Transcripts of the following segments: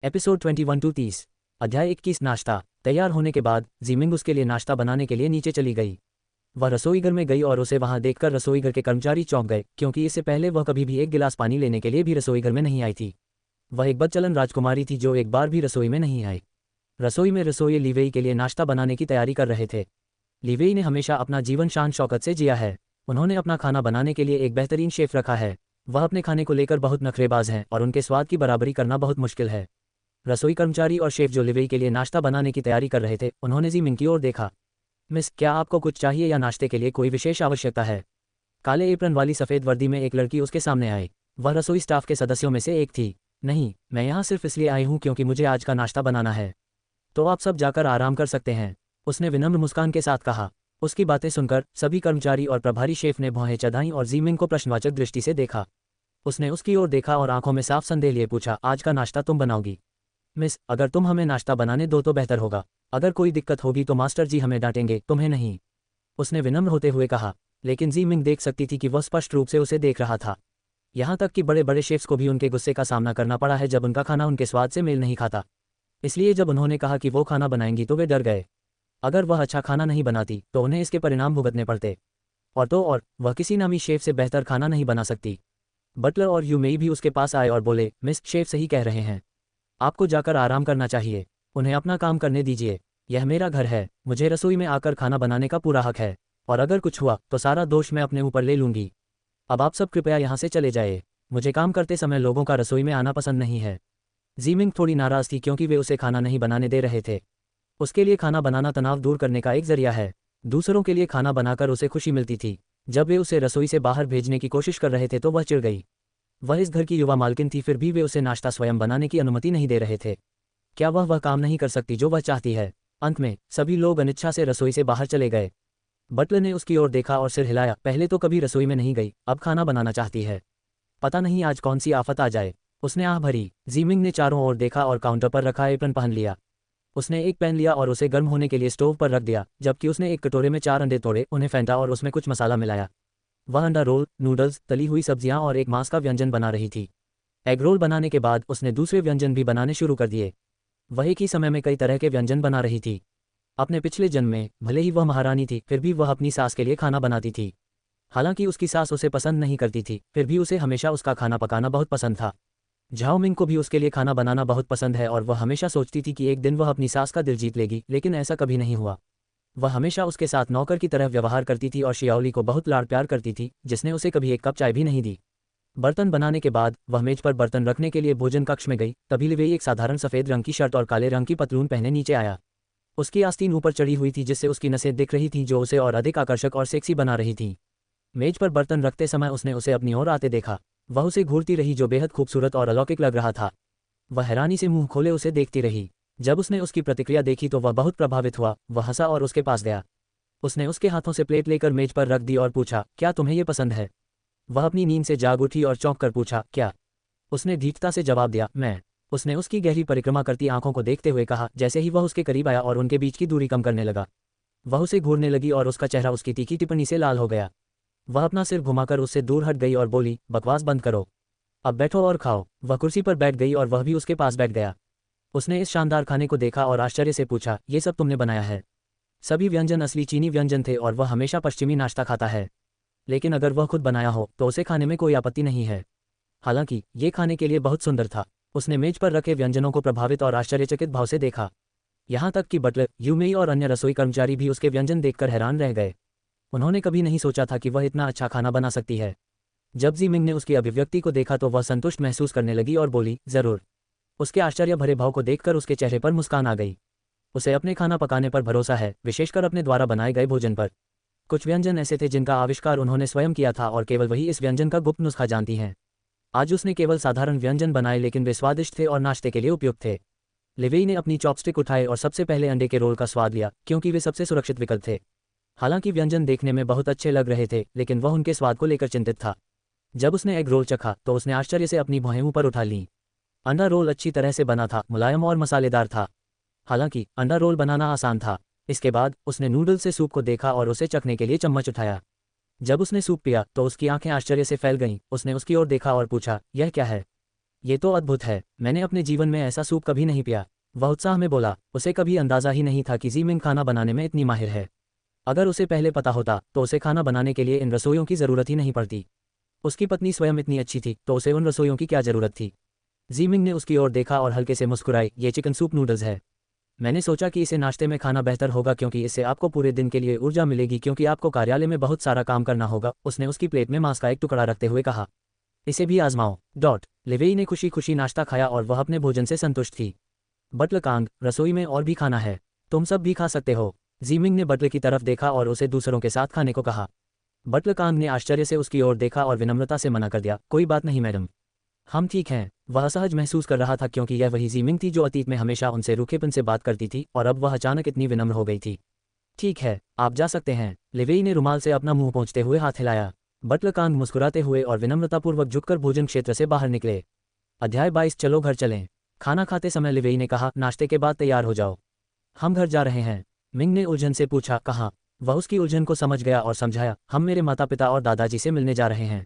Episode 21 to 30। अध्याय 21। नाश्ता तैयार होने के बाद जीमिंग उसके लिए नाश्ता बनाने के लिए नीचे चली गई। वह रसोईघर में गई और उसे वहां देखकर रसोईघर के कर्मचारी चौंक गए, क्योंकि इससे पहले वह कभी भी एक गिलास पानी लेने के लिए भी रसोईघर में नहीं आई थी। वह एक बदचलन राजकुमारी थी जो एक बार भी रसोई में नहीं आई। रसोई में रसोई लीवेई के लिए नाश्ता बनाने की तैयारी कर रहे थे। लीवेई ने हमेशा अपना जीवन शान शौकत से जिया है। उन्होंने अपना खाना बनाने के लिए एक बेहतरीन शेफ रखा है। वह अपने खाने को लेकर बहुत नखरेबाज हैं और उनके स्वाद की बराबरी करना बहुत मुश्किल है। रसोई कर्मचारी और शेफ जो लिवेई के लिए नाश्ता बनाने की तैयारी कर रहे थे, उन्होंने जीमिंग की ओर देखा। मिस, क्या आपको कुछ चाहिए या नाश्ते के लिए कोई विशेष आवश्यकता है? काले एप्रन वाली सफ़ेद वर्दी में एक लड़की उसके सामने आई। वह रसोई स्टाफ के सदस्यों में से एक थी। नहीं, मैं यहाँ सिर्फ इसलिए आई हूँ क्योंकि मुझे आज का नाश्ता बनाना है। तो आप सब जाकर आराम कर सकते हैं, उसने विनम्र मुस्कान के साथ कहा। उसकी बातें सुनकर सभी कर्मचारी और प्रभारी शेफ ने भौहें चढ़ाईं और जीमिंग को प्रश्नवाचक दृष्टि से देखा। उसने उसकी ओर देखा और आंखों में साफ संदेह लिए पूछा, आज का नाश्ता तुम बनाओगी? मिस, अगर तुम हमें नाश्ता बनाने दो तो बेहतर होगा। अगर कोई दिक्कत होगी तो मास्टर जी हमें डांटेंगे, तुम्हें नहीं, उसने विनम्र होते हुए कहा। लेकिन जीमिंग देख सकती थी कि वह स्पष्ट रूप से उसे देख रहा था। यहाँ तक कि बड़े बड़े शेफ्स को भी उनके गुस्से का सामना करना पड़ा है जब उनका खाना उनके स्वाद से मेल नहीं खाता। इसलिए जब उन्होंने कहा कि वो खाना बनाएंगी तो वे डर गए। अगर वह अच्छा खाना नहीं बनाती तो उन्हें इसके परिणाम भुगतने पड़ते। और वह किसी नामी शेफ से बेहतर खाना नहीं बना सकती। बटलर और यूमेई भी उसके पास आए और बोले, मिस, शेफ सही कह रहे हैं, आपको जाकर आराम करना चाहिए। उन्हें अपना काम करने दीजिए। यह मेरा घर है, मुझे रसोई में आकर खाना बनाने का पूरा हक है, और अगर कुछ हुआ तो सारा दोष मैं अपने ऊपर ले लूंगी। अब आप सब कृपया यहाँ से चले जाइए। मुझे काम करते समय लोगों का रसोई में आना पसंद नहीं है। जीमिंग थोड़ी नाराज थी क्योंकि वे उसे खाना नहीं बनाने दे रहे थे। उसके लिए खाना बनाना तनाव दूर करने का एक जरिया है। दूसरों के लिए खाना बनाकर उसे खुशी मिलती थी। जब वे उसे रसोई से बाहर भेजने की कोशिश कर रहे थे तो वह चिढ़ गई। वह इस घर की युवा मालकिन थी, फिर भी वे उसे नाश्ता स्वयं बनाने की अनुमति नहीं दे रहे थे। क्या वह काम नहीं कर सकती जो वह चाहती है? अंत में सभी लोग अनिच्छा से रसोई से बाहर चले गए। बटलर ने उसकी ओर देखा और सिर हिलाया। पहले तो कभी रसोई में नहीं गई, अब खाना बनाना चाहती है। पता नहीं आज कौन सी आफत आ जाए, उसने आह भरी। जीमिंग ने चारों ओर देखा और काउंटर पर रखा एप्रन पहन लिया। उसने एक पैन लिया और उसे गर्म होने के लिए स्टोव पर रख दिया, जबकि उसने एक कटोरे में 4 अंडे तोड़े, उन्हें फेंटा और उसमें कुछ मसाला मिलाया। वह अंडा रोल, नूडल्स, तली हुई सब्जियां और एक मांस का व्यंजन बना रही थी। एग रोल बनाने के बाद उसने दूसरे व्यंजन भी बनाने शुरू कर दिए। वह एक ही समय में कई तरह के व्यंजन बना रही थी। अपने पिछले जन्म में भले ही वह महारानी थी, फिर भी वह अपनी सास के लिए खाना बनाती थी। हालांकि उसकी सास उसे पसंद नहीं करती थी, फिर भी उसे हमेशा उसका खाना पकाना बहुत पसंद था। झाओ मिंग को भी उसके लिए खाना बनाना बहुत पसंद है और वह हमेशा सोचती थी कि एक दिन वह अपनी सास का दिल जीत लेगी, लेकिन ऐसा कभी नहीं हुआ। वह हमेशा उसके साथ नौकर की तरह व्यवहार करती थी और शियाओली को बहुत लाड़ प्यार करती थी, जिसने उसे कभी एक कप चाय भी नहीं दी। बर्तन बनाने के बाद वह मेज पर बर्तन रखने के लिए भोजन कक्ष में गई। तभी लिवेई एक साधारण सफ़ेद रंग की शर्ट और काले रंग की पतलून पहने नीचे आया। उसकी आस्तीन ऊपर चढ़ी हुई थी जिससे उसकी नसें दिख रही थीं, जो उसे और अधिक आकर्षक और सेक्सी बना रही थीं। मेज पर बर्तन रखते समय उसने उसे अपनी ओर आते देखा। वह उसे घूरती रही, जो बेहद खूबसूरत और अलौकिक लग रहा था। वह हैरानी से मुंह खोले उसे देखती रही। जब उसने उसकी प्रतिक्रिया देखी तो वह बहुत प्रभावित हुआ। वह हंसा और उसके पास गया। उसने उसके हाथों से प्लेट लेकर मेज पर रख दी और पूछा, क्या तुम्हें ये पसंद है? वह अपनी नींद से जाग उठी और चौंक कर पूछा, क्या? उसने धीरता से जवाब दिया, मैं। उसने उसकी गहरी परिक्रमा करती आंखों को देखते हुए कहा। जैसे ही वह उसके करीब आया और उनके बीच की दूरी कम करने लगा, वह उसे घूरने लगी और उसका चेहरा उसकी तीखी टिप्पणी से लाल हो गया। वह अपना सिर घुमाकर उससे दूर हट गई और बोली, बकवास बंद करो, अब बैठो और खाओ। वह कुर्सी पर बैठ गई और वह भी उसके पास बैठ गया। उसने इस शानदार खाने को देखा और आश्चर्य से पूछा, ये सब तुमने बनाया है? सभी व्यंजन असली चीनी व्यंजन थे और वह हमेशा पश्चिमी नाश्ता खाता है। लेकिन अगर वह खुद बनाया हो तो उसे खाने में कोई आपत्ति नहीं है। हालांकि ये खाने के लिए बहुत सुंदर था। उसने मेज पर रखे व्यंजनों को प्रभावित और आश्चर्यचकित भाव से देखा। यहाँ तक कि बटलर, यूमेई और अन्य रसोई कर्मचारी भी उसके व्यंजन देखकर हैरान रह गए। उन्होंने कभी नहीं सोचा था कि वह इतना अच्छा खाना बना सकती है। जब जीमिंग ने उसकी अभिव्यक्ति को देखा तो वह संतुष्ट महसूस करने लगी और बोली, जरूर। उसके आश्चर्य भरे भाव को देखकर उसके चेहरे पर मुस्कान आ गई। उसे अपने खाना पकाने पर भरोसा है, विशेषकर अपने द्वारा बनाए गए भोजन पर। कुछ व्यंजन ऐसे थे जिनका आविष्कार उन्होंने स्वयं किया था और केवल वही इस व्यंजन का गुप्त नुस्खा जानती हैं। आज उसने केवल साधारण व्यंजन बनाए, लेकिन वे स्वादिष्ट थे और नाश्ते के लिए उपयुक्त थे। लिवेई ने अपनी चॉपस्टिक उठाए और सबसे पहले अंडे के रोल का स्वाद लिया, क्योंकि वे सबसे सुरक्षित विकल्प थे। हालांकि व्यंजन देखने में बहुत अच्छे लग रहे थे, लेकिन वह उनके स्वाद को लेकर चिंतित था। जब उसने एग रोल चखा तो उसने आश्चर्य से अपनी भौहें ऊपर उठा लीं। अंडा रोल अच्छी तरह से बना था, मुलायम और मसालेदार था। हालांकि अंडा रोल बनाना आसान था। इसके बाद उसने नूडल से सूप को देखा और उसे चखने के लिए चम्मच उठाया। जब उसने सूप पिया तो उसकी आंखें आश्चर्य से फैल गईं। उसने उसकी ओर देखा और पूछा, यह क्या है? ये तो अद्भुत है, मैंने अपने जीवन में ऐसा सूप कभी नहीं पिया। वह उत्साह में बोला। उसे कभी अंदाजा ही नहीं था कि ज़ीमिंग खाना बनाने में इतनी माहिर है। अगर उसे पहले पता होता तो उसे खाना बनाने के लिए इन रसोइयों की ज़रूरत ही नहीं पड़ती। उसकी पत्नी स्वयं इतनी अच्छी थी तो उसे उन रसोइयों की क्या ज़रूरत थी। ज़ीमिंग ने उसकी ओर देखा और हल्के से मुस्कुराई। ये चिकन सूप नूडल्स है। मैंने सोचा कि इसे नाश्ते में खाना बेहतर होगा क्योंकि इससे आपको पूरे दिन के लिए ऊर्जा मिलेगी क्योंकि आपको कार्यालय में बहुत सारा काम करना होगा। उसने उसकी प्लेट में मांस का एक टुकड़ा रखते हुए कहा। इसे भी आजमाओ। लिवेई ने खुशी खुशी नाश्ता खाया और वह अपने भोजन से संतुष्ट थी। बटलर कांग, रसोई में और भी खाना है, तुम सब भी खा सकते हो। ज़ीमिंग ने बटलर की तरफ देखा और उसे दूसरों के साथ खाने को कहा। बटलर कांग ने आश्चर्य से उसकी ओर देखा और विनम्रता से मना कर दिया। कोई बात नहीं मैडम, हम ठीक हैं। वह असहज महसूस कर रहा था क्योंकि यह वही ज़ीमिंग थी जो अतीत में हमेशा उनसे रूखेपन से बात करती थी और अब वह अचानक इतनी विनम्र हो गई थी। ठीक है, आप जा सकते हैं। लिवेई ने रुमाल से अपना मुंह पोंछते हुए हाथ हिलाया। बटलर कांग मुस्कुराते हुए और विनम्रतापूर्वक झुककर भोजन क्षेत्र से बाहर निकले। अध्याय 22 चलो घर चलें। खाना खाते समय लिवेई ने कहा, नाश्ते के बाद तैयार हो जाओ, हम घर जा रहे हैं। मिंग ने उलझन से पूछा, कहाँ? वह उसकी उलझन को समझ गया और समझाया, हम मेरे माता पिता और दादाजी से मिलने जा रहे हैं।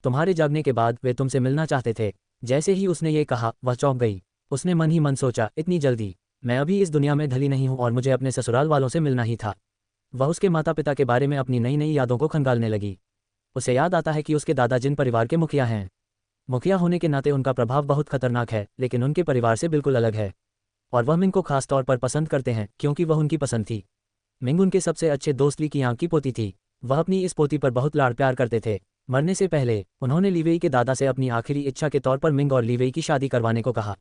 तुम्हारे जागने के बाद वे तुमसे मिलना चाहते थे। जैसे ही उसने ये कहा वह चौंक गई। उसने मन ही मन सोचा, इतनी जल्दी? मैं अभी इस दुनिया में ढली नहीं हूँ और मुझे अपने ससुराल वालों से मिलना ही था। वह उसके माता पिता के बारे में अपनी नई नई यादों को खंगालने लगी। उसे याद आता है कि उसके दादा जिन परिवार के मुखिया हैं। मुखिया होने के नाते उनका प्रभाव बहुत खतरनाक है लेकिन उनके परिवार से बिल्कुल अलग है। और वह मिंग को खास तौर पर पसंद करते हैं क्योंकि वह उनकी पसंद थी। मिंग उनके सबसे अच्छे दोस्त ली की आंख की पोती थी। वह अपनी इस पोती पर बहुत लाड़ प्यार करते थे। मरने से पहले उन्होंने लीवेई के दादा से अपनी आखिरी इच्छा के तौर पर मिंग और लीवेई की शादी करवाने को कहा।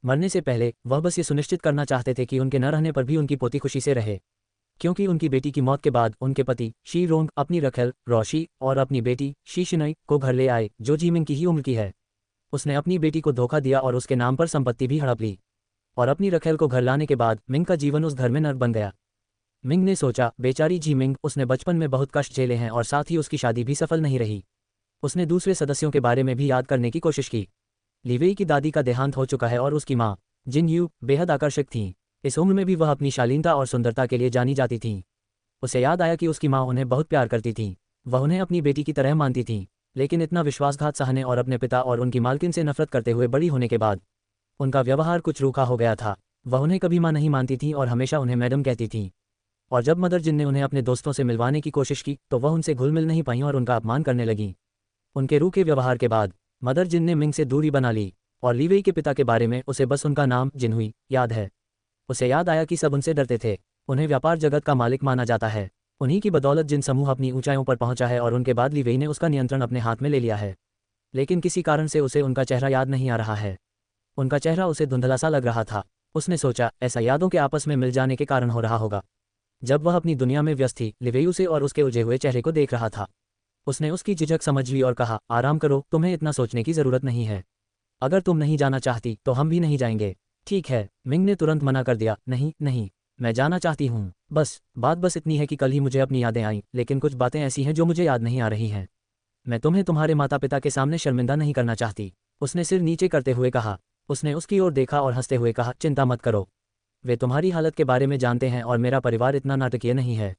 मरने से पहले वह बस ये सुनिश्चित करना चाहते थे कि उनके न रहने पर भी उनकी पोती खुशी से रहे क्योंकि उनकी बेटी की मौत के बाद उनके पति शी रोंग अपनी रखेल रोशी और अपनी बेटी शी शिनई को घर ले आए जो जीमिंग की ही उम्र की है। उसने अपनी बेटी को धोखा दिया और उसके नाम पर संपत्ति भी हड़प ली और अपनी रखेल को घर लाने के बाद मिंग का जीवन उस घर में नर्क बन गया। मिंग ने सोचा, बेचारी जीमिंग, उसने बचपन में बहुत कष्ट झेले हैं और साथ ही उसकी शादी भी सफल नहीं रही। उसने दूसरे सदस्यों के बारे में भी याद करने की कोशिश की। लीवेई की दादी का देहांत हो चुका है और उसकी माँ जिन यू बेहद आकर्षक थीं। इस उम्र में भी वह अपनी शालीनता और सुंदरता के लिए जानी जाती थीं। उसे याद आया कि उसकी माँ उन्हें बहुत प्यार करती थी। वह उन्हें अपनी बेटी की तरह मानती थी लेकिन इतना विश्वासघात सहने और अपने पिता और उनकी मालकिन से नफरत करते हुए बड़ी होने के बाद उनका व्यवहार कुछ रूखा हो गया था। वह उन्हें कभी माँ नहीं मानती थी और हमेशा उन्हें मैडम कहती थी। और जब मदर जिन ने उन्हें अपने दोस्तों से मिलवाने की कोशिश की तो वह उनसे घुल मिल नहीं पाईं और उनका अपमान करने लगीं। उनके रूखे व्यवहार के बाद मदर जिन ने मिंग से दूरी बना ली और लीवेई के पिता के बारे में उसे बस उनका नाम जिनहुई याद है। उसे याद आया कि सब उनसे डरते थे। उन्हें व्यापार जगत का मालिक माना जाता है। उन्हीं की बदौलत जिन समूह अपनी ऊंचाइयों पर पहुंचा है और उनके बाद लीवेई ने उसका नियंत्रण अपने हाथ में ले लिया है। लेकिन किसी कारण से उसे उनका चेहरा याद नहीं आ रहा है। उनका चेहरा उसे धुंधला सा लग रहा था। उसने सोचा, ऐसा यादों के आपस में मिल जाने के कारण हो रहा होगा। जब वह अपनी दुनिया में व्यस्त थी, लिवेई उसे और उसके उलझे हुए चेहरे को देख रहा था। उसने उसकी झिझक समझ ली और कहा, आराम करो, तुम्हें इतना सोचने की जरूरत नहीं है। अगर तुम नहीं जाना चाहती तो हम भी नहीं जाएंगे। ठीक है, मिंग ने तुरंत मना कर दिया। नहीं नहीं, मैं जाना चाहती हूँ। बात बस इतनी है कि कल ही मुझे अपनी यादें आईं लेकिन कुछ बातें ऐसी हैं जो मुझे याद नहीं आ रही हैं। मैं तुम्हें तुम्हारे माता पिता के सामने शर्मिंदा नहीं करना चाहती। उसने सिर नीचे करते हुए कहा। उसने उसकी ओर देखा और हंसते हुए कहा, चिंता मत करो, वे तुम्हारी हालत के बारे में जानते हैं और मेरा परिवार इतना नाटकीय नहीं है।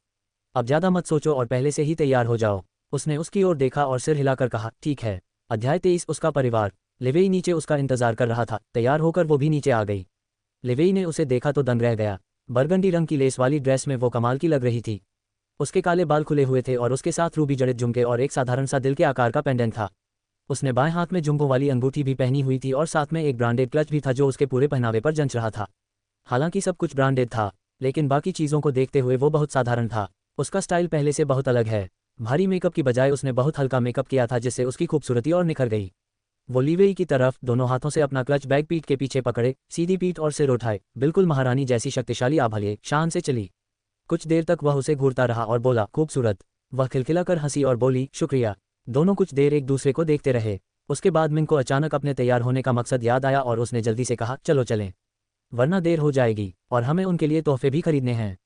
अब ज़्यादा मत सोचो और पहले से ही तैयार हो जाओ। उसने उसकी ओर देखा और सिर हिलाकर कहा, ठीक है। अध्याय 23 उसका परिवार। लिवेई नीचे उसका इंतजार कर रहा था। तैयार होकर वो भी नीचे आ गई। लिवेई ने उसे देखा तो दंग रह गया। बरगंडी रंग की लेस वाली ड्रेस में वो कमाल की लग रही थी। उसके काले बाल खुले हुए थे और उसके साथ रूबी जड़ित झुमके और एक साधारण सा दिल के आकार का पेंडेंट था। उसने बाएं हाथ में झुमकों वाली अंगूठी भी पहनी हुई थी और साथ में एक ब्रांडेड क्लच भी था जो उसके पूरे पहनावे पर जंच रहा था। हालांकि सब कुछ ब्रांडेड था लेकिन बाकी चीज़ों को देखते हुए वो बहुत साधारण था। उसका स्टाइल पहले से बहुत अलग है। भारी मेकअप की बजाय उसने बहुत हल्का मेकअप किया था जिससे उसकी खूबसूरती और निखर गई। वो लीवेई की तरफ दोनों हाथों से अपना क्लच बैग पीठ के पीछे पकड़े, सीधी पीठ और सिर उठाए, बिल्कुल महारानी जैसी शक्तिशाली आभलिए शान से चली। कुछ देर तक वह उसे घूरता रहा और बोला, खूबसूरत। वह खिलखिलाकर हंसी और बोली, शुक्रिया। दोनों कुछ देर एक दूसरे को देखते रहे। उसके बाद मिंग को अचानक अपने तैयार होने का मकसद याद आया और उसने जल्दी से कहा, चलो चलें, वरना देर हो जाएगी और हमें उनके लिए तोहफे भी खरीदने हैं।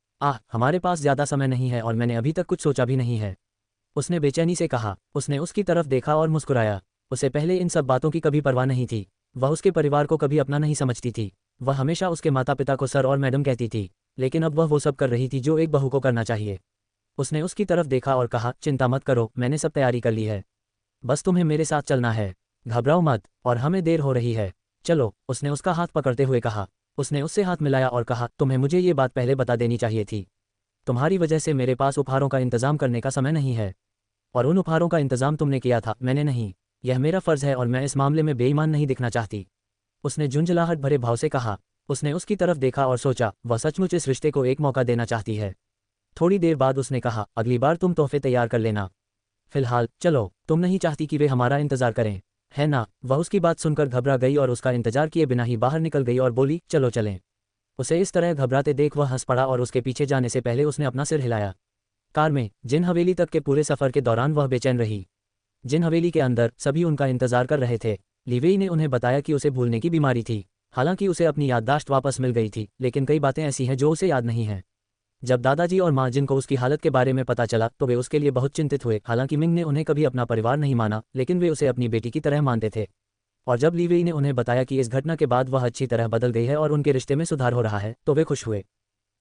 हमारे पास ज़्यादा समय नहीं है और मैंने अभी तक कुछ सोचा भी नहीं है। उसने बेचैनी से कहा। उसने उसकी तरफ देखा और मुस्कुराया। उसे पहले इन सब बातों की कभी परवाह नहीं थी। वह उसके परिवार को कभी अपना नहीं समझती थी। वह हमेशा उसके माता पिता को सर और मैडम कहती थी लेकिन अब वह वो सब कर रही थी जो एक बहू को करना चाहिए। उसने उसकी तरफ देखा और कहा, चिंता मत करो, मैंने सब तैयारी कर ली है, बस तुम्हें मेरे साथ चलना है। घबराओ मत, और हमें देर हो रही है, चलो, उसने उसका हाथ पकड़ते हुए कहा। उसने उससे हाथ मिलाया और कहा, तुम्हें मुझे ये बात पहले बता देनी चाहिए थी। तुम्हारी वजह से मेरे पास उपहारों का इंतजाम करने का समय नहीं है, और उन उपहारों का इंतजाम तुमने किया था, मैंने नहीं। यह मेरा फर्ज है और मैं इस मामले में बेईमान नहीं दिखना चाहती। उसने झुंझलाहट भरे भाव से कहा। उसने उसकी तरफ देखा और सोचा, वह सचमुच इस रिश्ते को एक मौका देना चाहती है। थोड़ी देर बाद उसने कहा, अगली बार तुम तोहफे तैयार कर लेना। फिलहाल चलो, तुम नहीं चाहती कि वे हमारा इंतजार करें, है ना? वह उसकी बात सुनकर घबरा गई और उसका इंतजार किए बिना ही बाहर निकल गई और बोली, चलो चलें। उसे इस तरह घबराते देख वह हंस पड़ा और उसके पीछे जाने से पहले उसने अपना सिर हिलाया। कार में जिन हवेली तक के पूरे सफर के दौरान वह बेचैन रही। जिन हवेली के अंदर सभी उनका इंतजार कर रहे थे। लिवेई ने उन्हें बताया कि उसे भूलने की बीमारी थी। हालांकि उसे अपनी याददाश्त वापस मिल गई थी, लेकिन कई बातें ऐसी हैं जो उसे याद नहीं हैं। जब दादाजी और माँ जिन को उसकी हालत के बारे में पता चला तो वे उसके लिए बहुत चिंतित हुए। हालांकि मिंग ने उन्हें कभी अपना परिवार नहीं माना, लेकिन वे उसे अपनी बेटी की तरह मानते थे। और जब लीवेई ने उन्हें बताया कि इस घटना के बाद वह अच्छी तरह बदल गई है और उनके रिश्ते में सुधार हो रहा है, तो वे खुश हुए।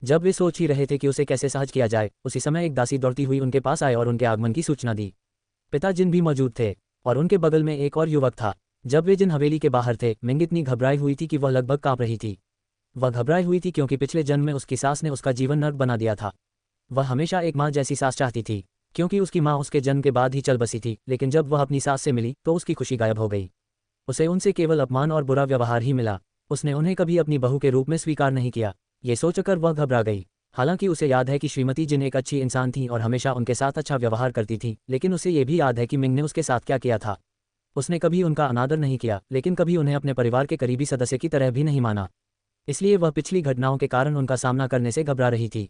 जब वे सोच ही रहे थे कि उसे कैसे सहज किया जाए, उसी समय एक दासी दौड़ती हुई उनके पास आए और उनके आगमन की सूचना दी। पिता जिन भी मौजूद थे, और उनके बगल में एक और युवक था। जब वे जिन हवेली के बाहर थे, मिंग इतनी घबराई हुई थी कि वह लगभग कांप रही थी। वह घबराई हुई थी क्योंकि पिछले जन्म में उसकी सास ने उसका जीवन नर्क बना दिया था। वह हमेशा एक माँ जैसी सास चाहती थी, क्योंकि उसकी माँ उसके जन्म के बाद ही चल बसी थी। लेकिन जब वह अपनी सास से मिली तो उसकी खुशी गायब हो गई। उसे उनसे केवल अपमान और बुरा व्यवहार ही मिला। उसने उन्हें कभी अपनी बहू के रूप में स्वीकार नहीं किया। ये सोचकर वह घबरा गई। हालांकि उसे याद है कि श्रीमती जिन एक अच्छी इंसान थी और हमेशा उनके साथ अच्छा व्यवहार करती थी, लेकिन उसे ये भी याद है कि मिंग ने उसके साथ क्या किया था। उसने कभी उनका अनादर नहीं किया, लेकिन कभी उन्हें अपने परिवार के करीबी सदस्य की तरह भी नहीं माना। इसलिए वह पिछली घटनाओं के कारण उनका सामना करने से घबरा रही थी।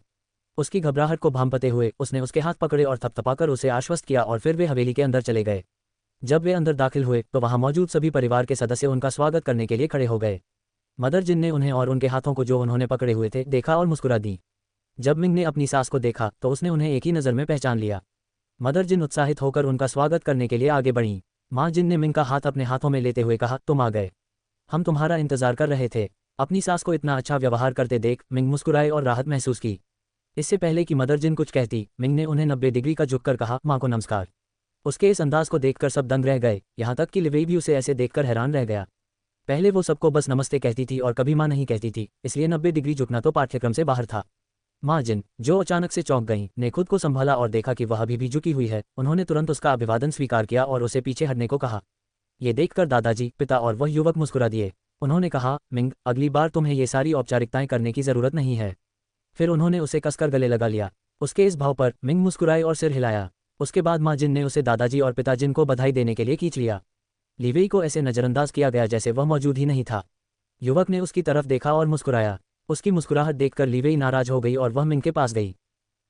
उसकी घबराहट को भांपते हुए उसने उसके हाथ पकड़े और थपथपाकर उसे आश्वस्त किया और फिर वे हवेली के अंदर चले गए। जब वे अंदर दाखिल हुए तो वहां मौजूद सभी परिवार के सदस्य उनका स्वागत करने के लिए खड़े हो गए। मदर जिन ने उन्हें और उनके हाथों को जो उन्होंने पकड़े हुए थे देखा और मुस्कुरा दी। जब मिंग ने अपनी सास को देखा तो उसने उन्हें एक ही नज़र में पहचान लिया। मदर जिन उत्साहित होकर उनका स्वागत करने के लिए आगे बढ़ीं। माँ जिन ने मिंग का हाथ अपने हाथों में लेते हुए कहा, तुम आ गए, हम तुम्हारा इंतजार कर रहे थे। अपनी सास को इतना अच्छा व्यवहार करते देख मिंग मुस्कुराए और राहत महसूस की। इससे पहले कि मदर जिन कुछ कहती, मिंग ने उन्हें 90 डिग्री का झुककर कहा, माँ को नमस्कार। उसके इस अंदाज को देखकर सब दंग रह गए, यहाँ तक कि लिवेई भी उसे ऐसे देखकर हैरान रह गया। पहले वो सबको बस नमस्ते कहती थी और कभी माँ नहीं कहती थी, इसलिए 90 डिग्री झुकना तो पाठ्यक्रम से बाहर था। माँ जिन, जो अचानक से चौंक गईं, ने खुद को संभाला और देखा कि वह अभी भी झुकी हुई है। उन्होंने तुरंत उसका अभिवादन स्वीकार किया और उसे पीछे हटने को कहा। ये देखकर दादाजी, पिता और वह युवक मुस्कुरा दिए। उन्होंने कहा, मिंग, अगली बार तुम्हें ये सारी औपचारिकताएं करने की जरूरत नहीं है। फिर उन्होंने उसे कसकर गले लगा लिया। उसके इस भाव पर मिंग मुस्कुराए और सिर हिलाया। उसके बाद माँ जिन ने उसे दादाजी और पिता जिन को बधाई देने के लिए खींच लिया। लिवेई को ऐसे नजरअंदाज किया गया जैसे वह मौजूद ही नहीं था। युवक ने उसकी तरफ देखा और मुस्कुराया। उसकी मुस्कुराहट देखकर लिवेई नाराज हो गई और वह मिंग के पास गई।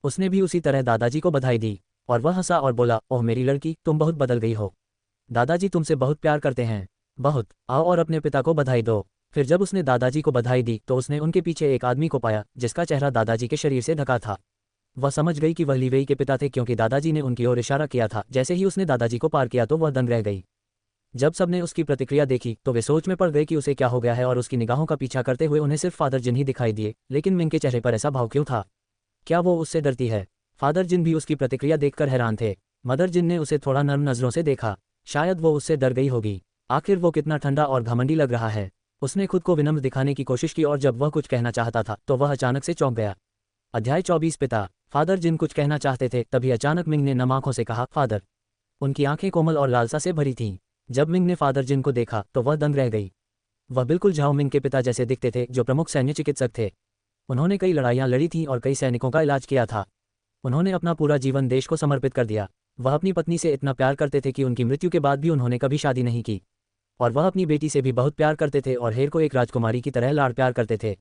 उसने भी उसी तरह दादाजी को बधाई दी और वह हंसा और बोला, ओह मेरी लड़की, तुम बहुत बदल गई हो। दादाजी तुमसे बहुत प्यार करते हैं, बहुत। आओ और अपने पिता को बधाई दो। फिर जब उसने दादाजी को बधाई दी तो उसने उनके पीछे एक आदमी को पाया जिसका चेहरा दादाजी के शरीर से ढका था। वह समझ गई कि वह लिवेई के पिता थे, क्योंकि दादाजी ने उनकी ओर इशारा किया था। जैसे ही उसने दादाजी को पार किया तो वह दंग रह गई। जब सबने उसकी प्रतिक्रिया देखी तो वे सोच में पड़ गए कि उसे क्या हो गया है, और उसकी निगाहों का पीछा करते हुए उन्हें सिर्फ फादर जिन ही दिखाई दिए। लेकिन मिंग के चेहरे पर ऐसा भाव क्यों था? क्या वो उससे डरती है? फादर जिन भी उसकी प्रतिक्रिया देखकर हैरान थे। मदर जिन ने उसे थोड़ा नर्म नजरों से देखा। शायद वो उससे डर गई होगी। आखिर वो कितना ठंडा और घमंडी लग रहा है। उसने खुद को विनम्र दिखाने की कोशिश की और जब वह कुछ कहना चाहता था तो वह अचानक से चौंक गया। अध्याय 24 पिता। फादर जिन कुछ कहना चाहते थे, तभी अचानक मिंग ने नम आंखों से कहा, फादर। उनकी आंखें कोमल और लालसा से भरी थीं। जब मिंग ने फादर जिन को देखा तो वह दंग रह गई। वह बिल्कुल झाओ मिंग के पिता जैसे दिखते थे, जो प्रमुख सैन्य चिकित्सक थे। उन्होंने कई लड़ाइयाँ लड़ी थीं और कई सैनिकों का इलाज किया था। उन्होंने अपना पूरा जीवन देश को समर्पित कर दिया। वह अपनी पत्नी से इतना प्यार करते थे कि उनकी मृत्यु के बाद भी उन्होंने कभी शादी नहीं की। और वह अपनी बेटी से भी बहुत प्यार करते थे और हेर को एक राजकुमारी की तरह लाड़ प्यार करते थे।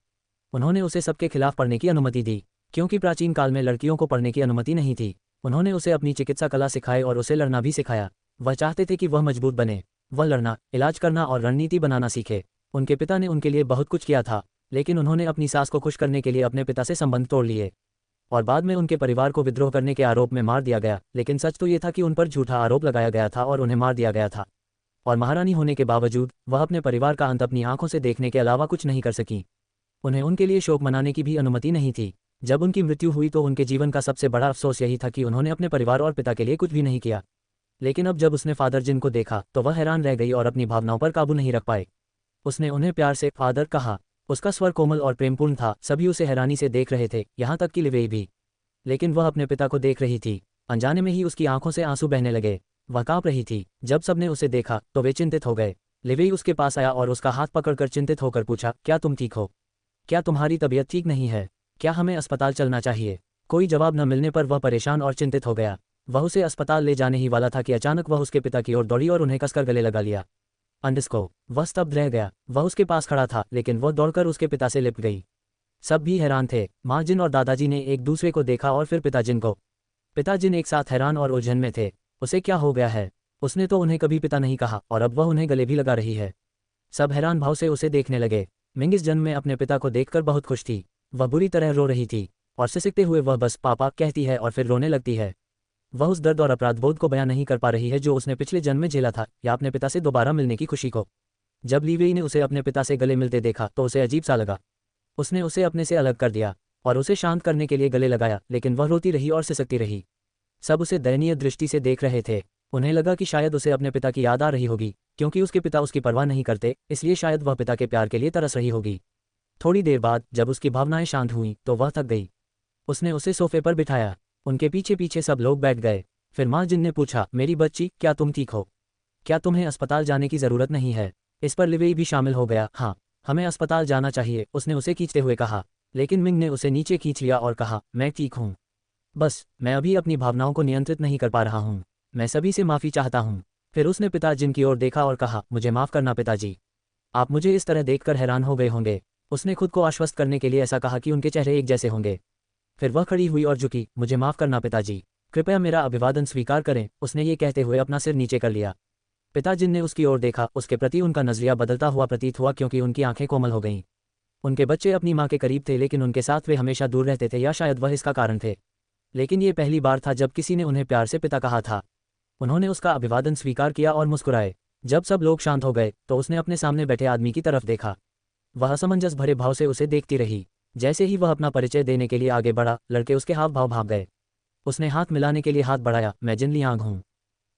उन्होंने उसे सबके खिलाफ पढ़ने की अनुमति दी, क्योंकि प्राचीन काल में लड़कियों को पढ़ने की अनुमति नहीं थी। उन्होंने उसे अपनी चिकित्सा कला सिखाई और उसे लड़ना भी सिखाया। वह चाहते थे कि वह मजबूत बने। वह लड़ना, इलाज करना और रणनीति बनाना सीखे। उनके पिता ने उनके लिए बहुत कुछ किया था, लेकिन उन्होंने अपनी सास को खुश करने के लिए अपने पिता से संबंध तोड़ लिए। और बाद में उनके परिवार को विद्रोह करने के आरोप में मार दिया गया। लेकिन सच तो ये था कि उन पर झूठा आरोप लगाया गया था और उन्हें मार दिया गया था। और महारानी होने के बावजूद वह अपने परिवार का अंत अपनी आंखों से देखने के अलावा कुछ नहीं कर सकी। उन्हें उनके लिए शोक मनाने की भी अनुमति नहीं थी। जब उनकी मृत्यु हुई तो उनके जीवन का सबसे बड़ा अफसोस यही था कि उन्होंने अपने परिवार और पिता के लिए कुछ भी नहीं किया। लेकिन अब जब उसने फादर जिन को देखा तो वह हैरान रह गई और अपनी भावनाओं पर काबू नहीं रख पाए। उसने उन्हें प्यार से फादर कहा। उसका स्वर कोमल और प्रेमपूर्ण था। सभी उसे हैरानी से देख रहे थे, यहाँ तक कि लिवेई भी। लेकिन वह अपने पिता को देख रही थी। अनजाने में ही उसकी आंखों से आंसू बहने लगे। वह कांप रही थी। जब सबने उसे देखा तो वे चिंतित हो गए। लिवेई उसके पास आया और उसका हाथ पकड़कर चिंतित होकर पूछा, क्या तुम ठीक हो? क्या तुम्हारी तबीयत ठीक नहीं है? क्या हमें अस्पताल चलना चाहिए? कोई जवाब न मिलने पर वह परेशान और चिंतित हो गया। वह उसे अस्पताल ले जाने ही वाला था कि अचानक वह उसके पिता की ओर दौड़ी और उन्हें कसकर गले लगा लिया। अंडस्को, वह स्तब्ध रह गया। वह उसके पास खड़ा था, लेकिन वह दौड़कर उसके पिता से लिपट गई। सब भी हैरान थे। माँ जिन और दादाजी ने एक दूसरे को देखा और फिर पिता जिन को। पिता जिन एक साथ हैरान और उलझन में थे। उसे क्या हो गया है? उसने तो उन्हें कभी पिता नहीं कहा और अब वह उन्हें गले भी लगा रही है। सब हैरान भाव से उसे देखने लगे। मिंग इस जन्म में अपने पिता को देखकर बहुत खुश थी। वह बुरी तरह रो रही थी और सिसकते हुए वह बस पापा कहती है और फिर रोने लगती है। वह उस दर्द और अपराध बोध को बयां नहीं कर पा रही है जो उसने पिछले जन्म में झेला था, या अपने पिता से दोबारा मिलने की खुशी को। जब लिवेई ने उसे अपने पिता से गले मिलते देखा तो उसे अजीब सा लगा। उसने उसे अपने से अलग कर दिया और उसे शांत करने के लिए गले लगाया, लेकिन वह रोती रही और सिसकती रही। सब उसे दयनीय दृष्टि से देख रहे थे। उन्हें लगा कि शायद उसे अपने पिता की याद आ रही होगी, क्योंकि उसके पिता उसकी परवाह नहीं करते, इसलिए शायद वह पिता के प्यार के लिए तरस रही होगी। थोड़ी देर बाद जब उसकी भावनाएं शांत हुईं तो वह थक गई। उसने उसे सोफे पर बिठाया। उनके पीछे पीछे सब लोग बैठ गए। फिर माँ जिन ने पूछा, मेरी बच्ची, क्या तुम ठीक हो? क्या तुम्हें अस्पताल जाने की ज़रूरत नहीं है? इस पर लिवेई भी शामिल हो गया। हाँ, हमें अस्पताल जाना चाहिए, उसने उसे खींचते हुए कहा। लेकिन मिंग ने उसे नीचे खींच लिया और कहा, मैं ठीक हूँ। बस मैं अभी अपनी भावनाओं को नियंत्रित नहीं कर पा रहा हूँ। मैं सभी से माफ़ी चाहता हूँ। फिर उसने पिता जिन की ओर देखा और कहा, मुझे माफ़ करना पिताजी। आप मुझे इस तरह देखकर हैरान हो गए होंगे। उसने खुद को आश्वस्त करने के लिए ऐसा कहा कि उनके चेहरे एक जैसे होंगे। फिर वह खड़ी हुई और झुकी। मुझे माफ़ करना पिताजी, कृपया मेरा अभिवादन स्वीकार करें, उसने ये कहते हुए अपना सिर नीचे कर लिया। पिता जिन ने उसकी ओर देखा। उसके प्रति उनका नजरिया बदलता हुआ प्रतीत हुआ, क्योंकि उनकी आंखें कोमल हो गईं। उनके बच्चे अपनी माँ के करीब थे, लेकिन उनके साथ वे हमेशा दूर रहते थे, या शायद वह इसका कारण थे। लेकिन ये पहली बार था जब किसी ने उन्हें प्यार से पिता कहा था। उन्होंने उसका अभिवादन स्वीकार किया और मुस्कुराए। जब सब लोग शांत हो गए तो उसने अपने सामने बैठे आदमी की तरफ देखा। वह असमंजस भरे भाव से उसे देखती रही। जैसे ही वह अपना परिचय देने के लिए आगे बढ़ा, लड़के उसके हाव भाव भाग गए। उसने हाथ मिलाने के लिए हाथ बढ़ाया। मैं जिन लियांग हूँ,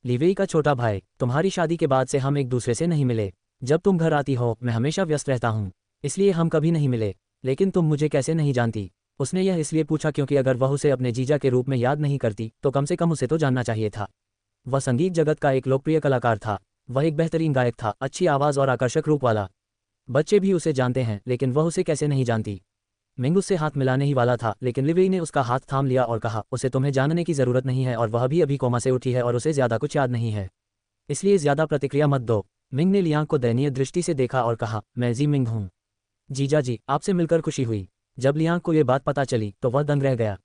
लिवेई का छोटा भाई। तुम्हारी शादी के बाद से हम एक दूसरे से नहीं मिले। जब तुम घर आती हो मैं हमेशा व्यस्त रहता हूँ, इसलिए हम कभी नहीं मिले। लेकिन तुम मुझे कैसे नहीं जानती? उसने यह इसलिए पूछा क्योंकि अगर वह उसे अपने जीजा के रूप में याद नहीं करती तो कम से कम उसे तो जानना चाहिए था। वह संगीत जगत का एक लोकप्रिय कलाकार था। वह एक बेहतरीन गायक था, अच्छी आवाज़ और आकर्षक रूप वाला। बच्चे भी उसे जानते हैं, लेकिन वह उसे कैसे नहीं जानती? मिंग उससे हाथ मिलाने ही वाला था, लेकिन लिवेई ने उसका हाथ थाम लिया और कहा, उसे तुम्हें जानने की ज़रूरत नहीं है और वह भी अभी कोमा से उठी है और उसे ज़्यादा कुछ याद नहीं है, इसलिए ज़्यादा प्रतिक्रिया मत दो। मिंग ने लियांग को दयनीय दृष्टि से देखा और कहा, मैं जी मिंग हूँ। जीजा जी, आपसे मिलकर खुशी हुई। जब लियांग को ये बात पता चली तो वह दंग रह गया।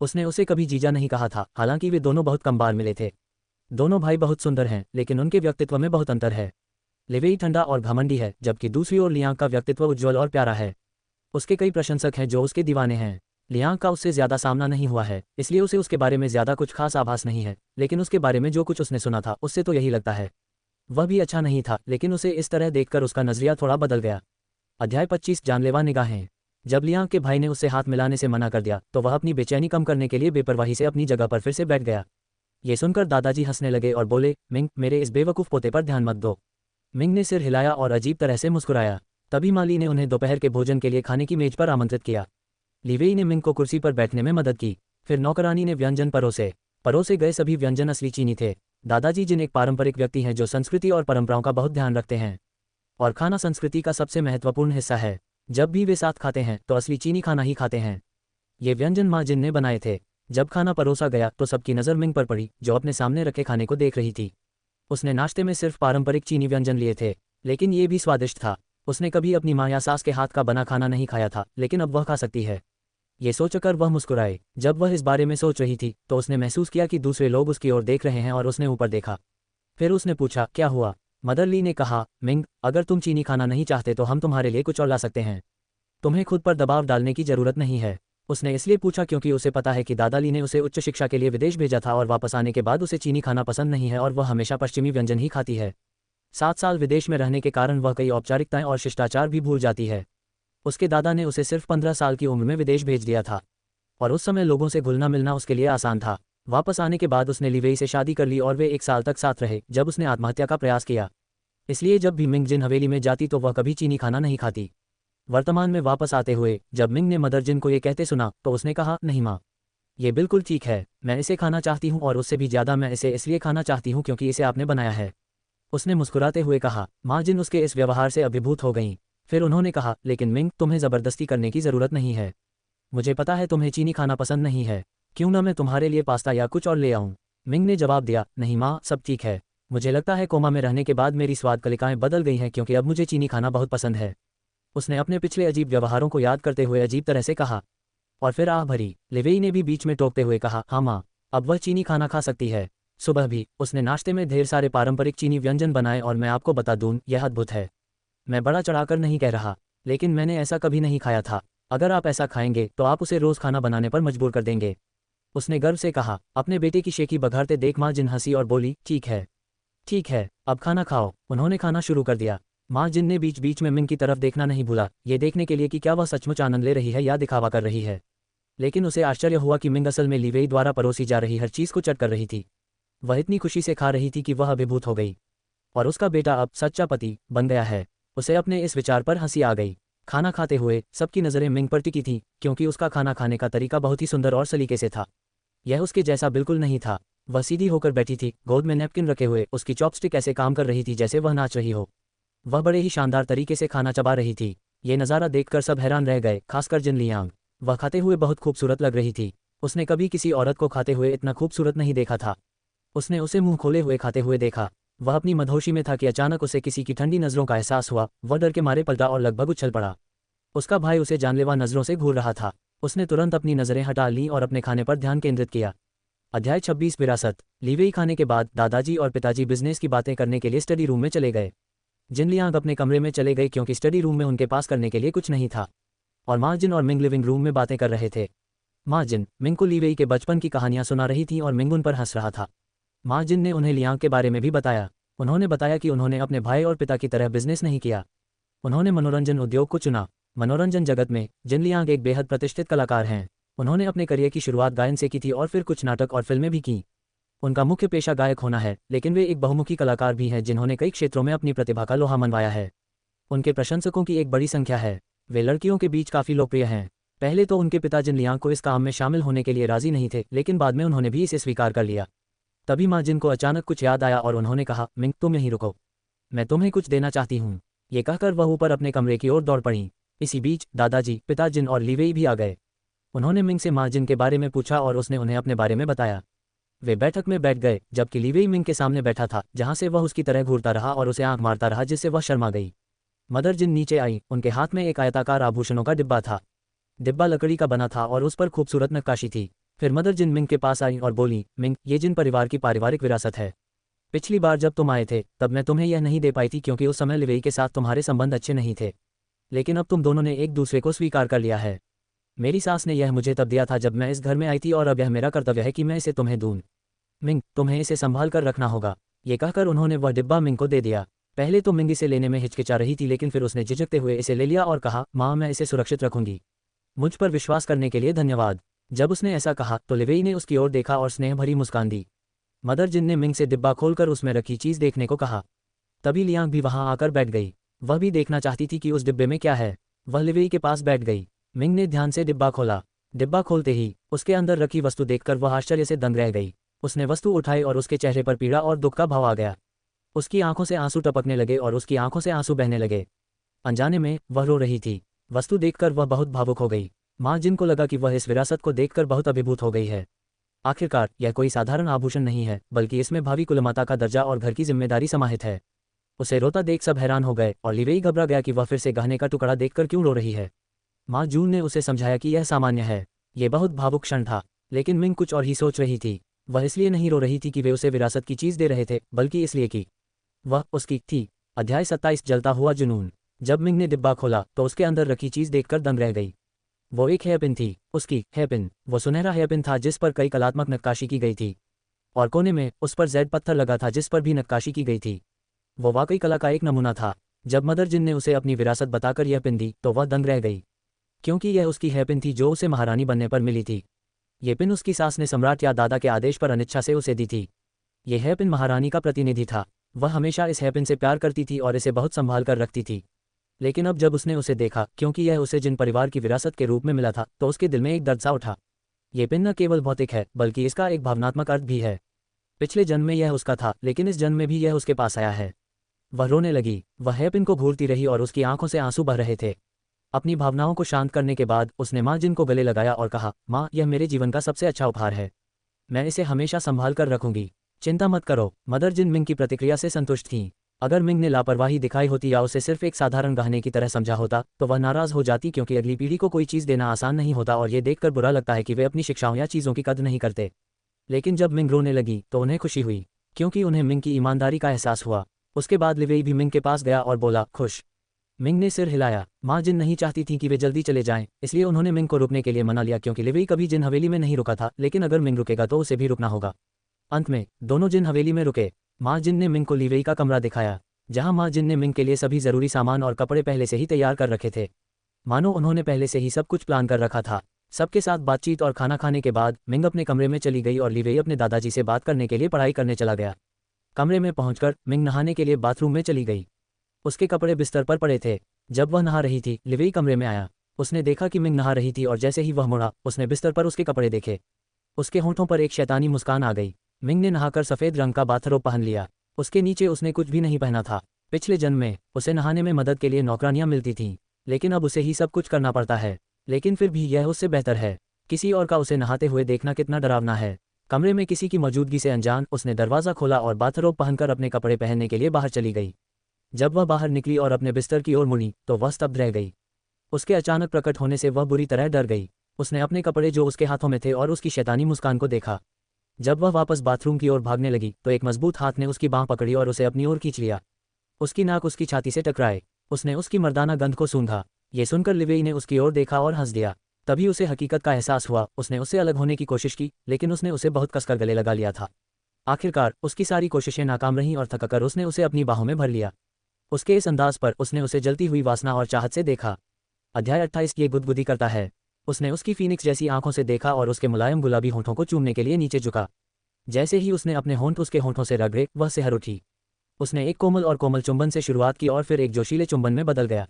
उसने उसे कभी जीजा नहीं कहा था, हालांकि वे दोनों बहुत कम बार मिले थे। दोनों भाई बहुत सुंदर हैं, लेकिन उनके व्यक्तित्व में बहुत अंतर है। लिवेई ठंडा और घमंडी है, जबकि दूसरी ओर लियांग का व्यक्तित्व उज्ज्वल और प्यारा है। उसके कई प्रशंसक हैं जो उसके दीवाने हैं। लियांग का उससे ज़्यादा सामना नहीं हुआ है, इसलिए उसे उसके बारे में ज़्यादा कुछ खास आभास नहीं है, लेकिन उसके बारे में जो कुछ उसने सुना था उससे तो यही लगता है। वह भी अच्छा नहीं था, लेकिन उसे इस तरह देखकर उसका नजरिया थोड़ा बदल गया। अध्याय 25 जानलेवा निगाहें। जब लियांग के भाई ने उससे हाथ मिलाने से मना कर दिया तो वह अपनी बेचैनी कम करने के लिए बेपरवाही से अपनी जगह पर फिर से बैठ गया। ये सुनकर दादाजी हंसने लगे और बोले, मिंग, मेरे इस बेवकूफ़ पोते पर ध्यान मत दो। मिंग ने सिर हिलाया और अजीब तरह से मुस्कुराया। तभी माली ने उन्हें दोपहर के भोजन के लिए खाने की मेज पर आमंत्रित किया। लिवेई ने मिंग को कुर्सी पर बैठने में मदद की। फिर नौकरानी ने व्यंजन परोसे गए सभी व्यंजन असली चीनी थे। दादाजी जिन एक पारंपरिक व्यक्ति हैं जो संस्कृति और परंपराओं का बहुत ध्यान रखते हैं, और खाना संस्कृति का सबसे महत्वपूर्ण हिस्सा है। जब भी वे साथ खाते हैं तो असली चीनी खाना ही खाते हैं। ये व्यंजन माँ जिन ने बनाए थे। जब खाना परोसा गया तो सबकी नज़र मिंग पर पड़ी, जो अपने सामने रखे खाने को देख रही थी। उसने नाश्ते में सिर्फ पारंपरिक चीनी व्यंजन लिए थे, लेकिन ये भी स्वादिष्ट था। उसने कभी अपनी माँ या सास के हाथ का बना खाना नहीं खाया था, लेकिन अब वह खा सकती है। ये सोचकर वह मुस्कुराए। जब वह इस बारे में सोच रही थी तो उसने महसूस किया कि दूसरे लोग उसकी ओर देख रहे हैं और उसने ऊपर देखा। फिर उसने पूछा, क्या हुआ? मदर ली ने कहा, मिंग, अगर तुम चीनी खाना नहीं चाहते तो हम तुम्हारे लिए कुछ और ला सकते हैं। तुम्हें खुद पर दबाव डालने की ज़रूरत नहीं है। उसने इसलिए पूछा क्योंकि उसे पता है कि दादा ली ने उसे उच्च शिक्षा के लिए विदेश भेजा था और वापस आने के बाद उसे चीनी खाना पसंद नहीं है और वह हमेशा पश्चिमी व्यंजन ही खाती है। 7 साल विदेश में रहने के कारण वह कई औपचारिकताएं और शिष्टाचार भी भूल जाती है। उसके दादा ने उसे सिर्फ 15 साल की उम्र में विदेश भेज दिया था, और उस समय लोगों से घुलना मिलना उसके लिए आसान था। वापस आने के बाद उसने लिवेई से शादी कर ली और वे 1 साल तक साथ रहे जब उसने आत्महत्या का प्रयास किया। इसलिए जब भी मिंग जिन हवेली में जाती तो वह कभी चीनी खाना नहीं खाती। वर्तमान में वापस आते हुए जब मिंग ने मदर जिन को ये कहते सुना तो उसने कहा, नहीं माँ, ये बिल्कुल ठीक है, मैं इसे खाना चाहती हूँ और उससे भी ज़्यादा मैं इसे इसलिए खाना चाहती हूँ क्योंकि इसे आपने बनाया है। उसने मुस्कुराते हुए कहा। माँ जिन उसके इस व्यवहार से अभिभूत हो गईं। फिर उन्होंने कहा, लेकिन मिंग, तुम्हें ज़बरदस्ती करने की ज़रूरत नहीं है। मुझे पता है तुम्हें चीनी खाना पसंद नहीं है, क्यों ना मैं तुम्हारे लिए पास्ता या कुछ और ले आऊँ। मिंग ने जवाब दिया, नहीं माँ, सब ठीक है। मुझे लगता है कोमा में रहने के बाद मेरी स्वाद कलिकाएं बदल गई हैं क्योंकि अब मुझे चीनी खाना बहुत पसंद है। उसने अपने पिछले अजीब व्यवहारों को याद करते हुए अजीब तरह से कहा। और फिर आह भरी। लिवेई ने भी बीच में टोकते हुए कहा, हाँ माँ, अब वह चीनी खाना खा सकती है। सुबह भी उसने नाश्ते में ढेर सारे पारंपरिक चीनी व्यंजन बनाए और मैं आपको बता दूं, यह अद्भुत है। मैं बड़ा चढ़ाकर नहीं कह रहा, लेकिन मैंने ऐसा कभी नहीं खाया था। अगर आप ऐसा खाएंगे तो आप उसे रोज़ खाना बनाने पर मजबूर कर देंगे। उसने गर्व से कहा। अपने बेटे की शेखी बघारते देख माँ जिन हंसी और बोली, ठीक है, ठीक है, अब खाना खाओ। उन्होंने खाना शुरू कर दिया। माँ जिन ने बीच बीच में मिंग की तरफ देखना नहीं भूला, ये देखने के लिए कि क्या वह सचमुच आनंद ले रही है या दिखावा कर रही है। लेकिन उसे आश्चर्य हुआ कि मिंग असल में लिवेई द्वारा परोसी जा रही हर चीज़ को चट कर रही थी। वह इतनी खुशी से खा रही थी कि वह अभिभूत हो गई। और उसका बेटा अब सच्चा पति बन गया है। उसे अपने इस विचार पर हंसी आ गई। खाना खाते हुए सबकी नज़रें मिंग पर टिकी थीं क्योंकि उसका खाना खाने का तरीका बहुत ही सुंदर और सलीके से था। यह उसके जैसा बिल्कुल नहीं था। वह सीधी होकर बैठी थी, गोद में नैपकिन रखे हुए। उसकी चॉपस्टिक ऐसे काम कर रही थी जैसे वह नाच रही हो। वह बड़े ही शानदार तरीके से खाना चबा रही थी। ये नज़ारा देखकर सब हैरान रह गए, खासकर जिन लियांग। वह खाते हुए बहुत खूबसूरत लग रही थी। उसने कभी किसी औरत को खाते हुए इतना खूबसूरत नहीं देखा था। उसने उसे मुंह खोले हुए खाते हुए देखा। वह अपनी मदहोशी में था कि अचानक उसे किसी की ठंडी नज़रों का एहसास हुआ। वह डर के मारे पलटा और लगभग उछल पड़ा। उसका भाई उसे जानलेवा नज़रों से घूर रहा था। उसने तुरंत अपनी नज़रें हटा लीं और अपने खाने पर ध्यान केंद्रित किया। अध्याय 26 विरासत। लिवेई खाने के बाद दादाजी और पिताजी बिजनेस की बातें करने के लिए स्टडी रूम में चले गए। जिन लियांग अपने कमरे में चले गए क्योंकि स्टडी रूम में उनके पास करने के लिए कुछ नहीं था। और माँ जिन और मिंग लिविंग रूम में बातें कर रहे थे। माँ जिन मिंग को लिवेई के बचपन की कहानियाँ सुना रही थी और मिंग उन पर हंस रहा था। माँ जिन ने उन्हें लियांग के बारे में भी बताया। उन्होंने बताया कि उन्होंने अपने भाई और पिता की तरह बिजनेस नहीं किया। उन्होंने मनोरंजन उद्योग को चुना। मनोरंजन जगत में जिन लियांग एक बेहद प्रतिष्ठित कलाकार हैं। उन्होंने अपने करियर की शुरुआत गायन से की थी और फिर कुछ नाटक और फिल्में भी की। उनका मुख्य पेशा गायक होना है, लेकिन वे एक बहुमुखी कलाकार भी हैं जिन्होंने कई क्षेत्रों में अपनी प्रतिभा का लोहा मनवाया है। उनके प्रशंसकों की एक बड़ी संख्या है। वे लड़कियों के बीच काफ़ी लोकप्रिय हैं। पहले तो उनके पिता जिन लियांग को इस काम में शामिल होने के लिए राजी नहीं थे, लेकिन बाद में उन्होंने भी इसे स्वीकार कर लिया। तभी माँ जिन को अचानक कुछ याद आया और उन्होंने कहा, मिंग, तुम यहीं रुको, मैं तुम्हें कुछ देना चाहती हूँ। ये कहकर वह ऊपर अपने कमरे की ओर दौड़ पड़ी। इसी बीच दादाजी, पिता जिन और लिवेई भी आ गए। उन्होंने मिंग से माँ जिन के बारे में पूछा और उसने उन्हें अपने बारे में बताया। वे बैठक में बैठ गए जबकि लिवेई मिंग के सामने बैठा था, जहाँ से वह उसकी तरह घूरता रहा और उसे आंख मारता रहा जिससे वह शर्मा गई। मदर जिन नीचे आई। उनके हाथ में एक आयताकार आभूषणों का डिब्बा था। डिब्बा लकड़ी का बना था और उस पर खूबसूरत नक्काशी थी। फिर मदर जिन मिंग के पास आई और बोली, मिंग, ये जिन परिवार की पारिवारिक विरासत है। पिछली बार जब तुम आए थे तब मैं तुम्हें यह नहीं दे पाई थी क्योंकि उस समय लिवेई के साथ तुम्हारे संबंध अच्छे नहीं थे। लेकिन अब तुम दोनों ने एक दूसरे को स्वीकार कर लिया है। मेरी सास ने यह मुझे तब दिया था जब मैं इस घर में आई थी और अब यह मेरा कर्तव्य है कि मैं इसे तुम्हें दूं। मिंग, तुम्हें इसे संभाल कर रखना होगा। ये कहकर उन्होंने वह डिब्बा मिंग को दे दिया। पहले तो मिंग इसे लेने में हिचकिचा रही थी, लेकिन फिर उसने झिझकते हुए इसे ले लिया और कहा, माँ, मैं इसे सुरक्षित रखूंगी। मुझ पर विश्वास करने के लिए धन्यवाद। जब उसने ऐसा कहा तो लिवेई ने उसकी ओर देखा और स्नेह भरी मुस्कान दी। मदर जिन ने मिंग से डिब्बा खोलकर उसमें रखी चीज़ देखने को कहा। तभी लियांग भी वहां आकर बैठ गई। वह भी देखना चाहती थी कि उस डिब्बे में क्या है। वह लिवेई के पास बैठ गई। मिंग ने ध्यान से डिब्बा खोला। डिब्बा खोलते ही उसके अंदर रखी वस्तु देखकर वह आश्चर्य से दंग रह गई। उसने वस्तु उठाई और उसके चेहरे पर पीड़ा और दुख का भाव आ गया। उसकी आंखों से आंसू टपकने लगे और उसकी आंखों से आंसू बहने लगे। अनजाने में वह रो रही थी। वस्तु देखकर वह बहुत भावुक हो गई। माँ जिन को लगा कि वह इस विरासत को देखकर बहुत अभिभूत हो गई है। आखिरकार यह कोई साधारण आभूषण नहीं है, बल्कि इसमें भावी कुलमाता का दर्जा और घर की जिम्मेदारी समाहित है। उसे रोता देख सब हैरान हो गए और लिवेई घबरा गया कि वह फिर से गहने का टुकड़ा देखकर क्यों रो रही है। माँ जून ने उसे समझाया कि यह सामान्य है। ये बहुत भावुक क्षण था, लेकिन मिंग कुछ और ही सोच रही थी। वह इसलिए नहीं रो रही थी कि वे उसे विरासत की चीज़ दे रहे थे, बल्कि इसलिए कि वह उसकी थी। अध्याय 27 जलता हुआ जुनून। जब मिंग ने डिब्बा खोला तो उसके अंदर रखी चीज़ देखकर दंग रह गई। वो एक हेयरपिन थी। उसकी हेयरपिन वो सुनहरा हेयरपिन था जिस पर कई कलात्मक नक्काशी की गई थी, और कोने में उस पर जेड पत्थर लगा था जिस पर भी नक्काशी की गई थी। वो वाकई कला का एक नमूना था। जब मदर जिन ने उसे अपनी विरासत बताकर यह पिन दी तो वह दंग रह गई, क्योंकि यह उसकी हेयरपिन थी जो उसे महारानी बनने पर मिली थी। ये पिन उसकी सास ने सम्राट या दादा के आदेश पर अनिच्छा से उसे दी थी। ये है पिन महारानी का प्रतिनिधि था। वह हमेशा इस हेपिन से प्यार करती थी और इसे बहुत संभाल कर रखती थी। लेकिन अब जब उसने उसे देखा, क्योंकि यह उसे जिन परिवार की विरासत के रूप में मिला था, तो उसके दिल में एक दर्द सा उठा। ये पिन न केवल भौतिक है बल्कि इसका एक भावनात्मक अर्थ भी है। पिछले जन्म में यह उसका था, लेकिन इस जन्म में भी यह उसके पास आया है। वह रोने लगी। वह हेपिन को घूरती रही और उसकी आंखों से आंसू बह रहे थे। अपनी भावनाओं को शांत करने के बाद उसने माँ जिन को गले लगाया और कहा, माँ, यह मेरे जीवन का सबसे अच्छा उपहार है। मैं इसे हमेशा संभाल कर रखूंगी। चिंता मत करो। मदर जिन मिंग की प्रतिक्रिया से संतुष्ट थीं। अगर मिंग ने लापरवाही दिखाई होती या उसे सिर्फ एक साधारण गहने की तरह समझा होता तो वह नाराज हो जाती, क्योंकि अगली पीढ़ी को कोई चीज़ देना आसान नहीं होता और ये देखकर बुरा लगता है कि वे अपनी शिक्षाओं या चीज़ों की कद्र नहीं करते। लेकिन जब मिंग रोने लगी तो उन्हें खुशी हुई, क्योंकि उन्हें मिंग की ईमानदारी का एहसास हुआ। उसके बाद लिवेई भी मिंग के पास गया और बोला, खुश। मिंग ने सिर हिलाया। माँ जिन नहीं चाहती थी कि वे जल्दी चले जाएं, इसलिए उन्होंने मिंग को रुकने के लिए मना लिया, क्योंकि लिवेई कभी जिन हवेली में नहीं रुका था, लेकिन अगर मिंग रुकेगा तो उसे भी रुकना होगा। अंत में दोनों जिन हवेली में रुके। माँ जिन ने मिंग को लिवेई का कमरा दिखाया, जहाँ माँ जिन ने मिंग के लिए सभी जरूरी सामान और कपड़े पहले से ही तैयार कर रखे थे, मानो उन्होंने पहले से ही सब कुछ प्लान कर रखा था। सबके साथ बातचीत और खाना खाने के बाद मिंग अपने कमरे में चली गई और लिवेई अपने दादाजी से बात करने के लिए पढ़ाई करने चला गया। कमरे में पहुंचकर मिंग नहाने के लिए बाथरूम में चली गई। उसके कपड़े बिस्तर पर पड़े थे। जब वह नहा रही थी, लिवेई कमरे में आया। उसने देखा कि मिंग नहा रही थी और जैसे ही वह मुड़ा, उसने बिस्तर पर उसके कपड़े देखे। उसके होंठों पर एक शैतानी मुस्कान आ गई। मिंग ने नहाकर सफ़ेद रंग का बाथरोब पहन लिया। उसके नीचे उसने कुछ भी नहीं पहना था। पिछले जन्म में उसे नहाने में मदद के लिए नौकरानियां मिलती थीं, लेकिन अब उसे ही सब कुछ करना पड़ता है। लेकिन फिर भी यह उससे बेहतर है। किसी और का उसे नहाते हुए देखना कितना डरावना है। कमरे में किसी की मौजूदगी से अनजान उसने दरवाज़ा खोला और बाथरोब पहनकर अपने कपड़े पहनने के लिए बाहर चली गई। जब वह बाहर निकली और अपने बिस्तर की ओर मुड़ी तो वह स्तब्ध रह गई। उसके अचानक प्रकट होने से वह बुरी तरह डर गई। उसने अपने कपड़े जो उसके हाथों में थे और उसकी शैतानी मुस्कान को देखा। जब वह वापस बाथरूम की ओर भागने लगी तो एक मजबूत हाथ ने उसकी बाँह पकड़ी और उसे अपनी ओर खींच लिया। उसकी नाक उसकी छाती से टकराए। उसने उसकी मर्दाना गंध को सूंघा। ये सुनकर लिवेई ने उसकी ओर देखा और हंस दिया। तभी उसे हकीकत का एहसास हुआ। उसने उससे अलग होने की कोशिश की, लेकिन उसने उसे बहुत कसकर गले लगा लिया था। आखिरकार उसकी सारी कोशिशें नाकाम रहीं और थककर उसने उसे अपनी बाहों में भर लिया। उसके इस अंदाज पर उसने उसे जलती हुई वासना और चाहत से देखा। अध्याय 28। ये गुदगुदी करता है। उसने उसकी फीनिक्स जैसी आंखों से देखा और उसके मुलायम गुलाबी होंठों को चूमने के लिए नीचे झुका। जैसे ही उसने अपने होंठ उसके होंठों से रगड़े, वह सिहर उठी। उसने एक कोमल और कोमल चुंबन से शुरुआत की और फिर एक जोशीले चुंबन में बदल गया।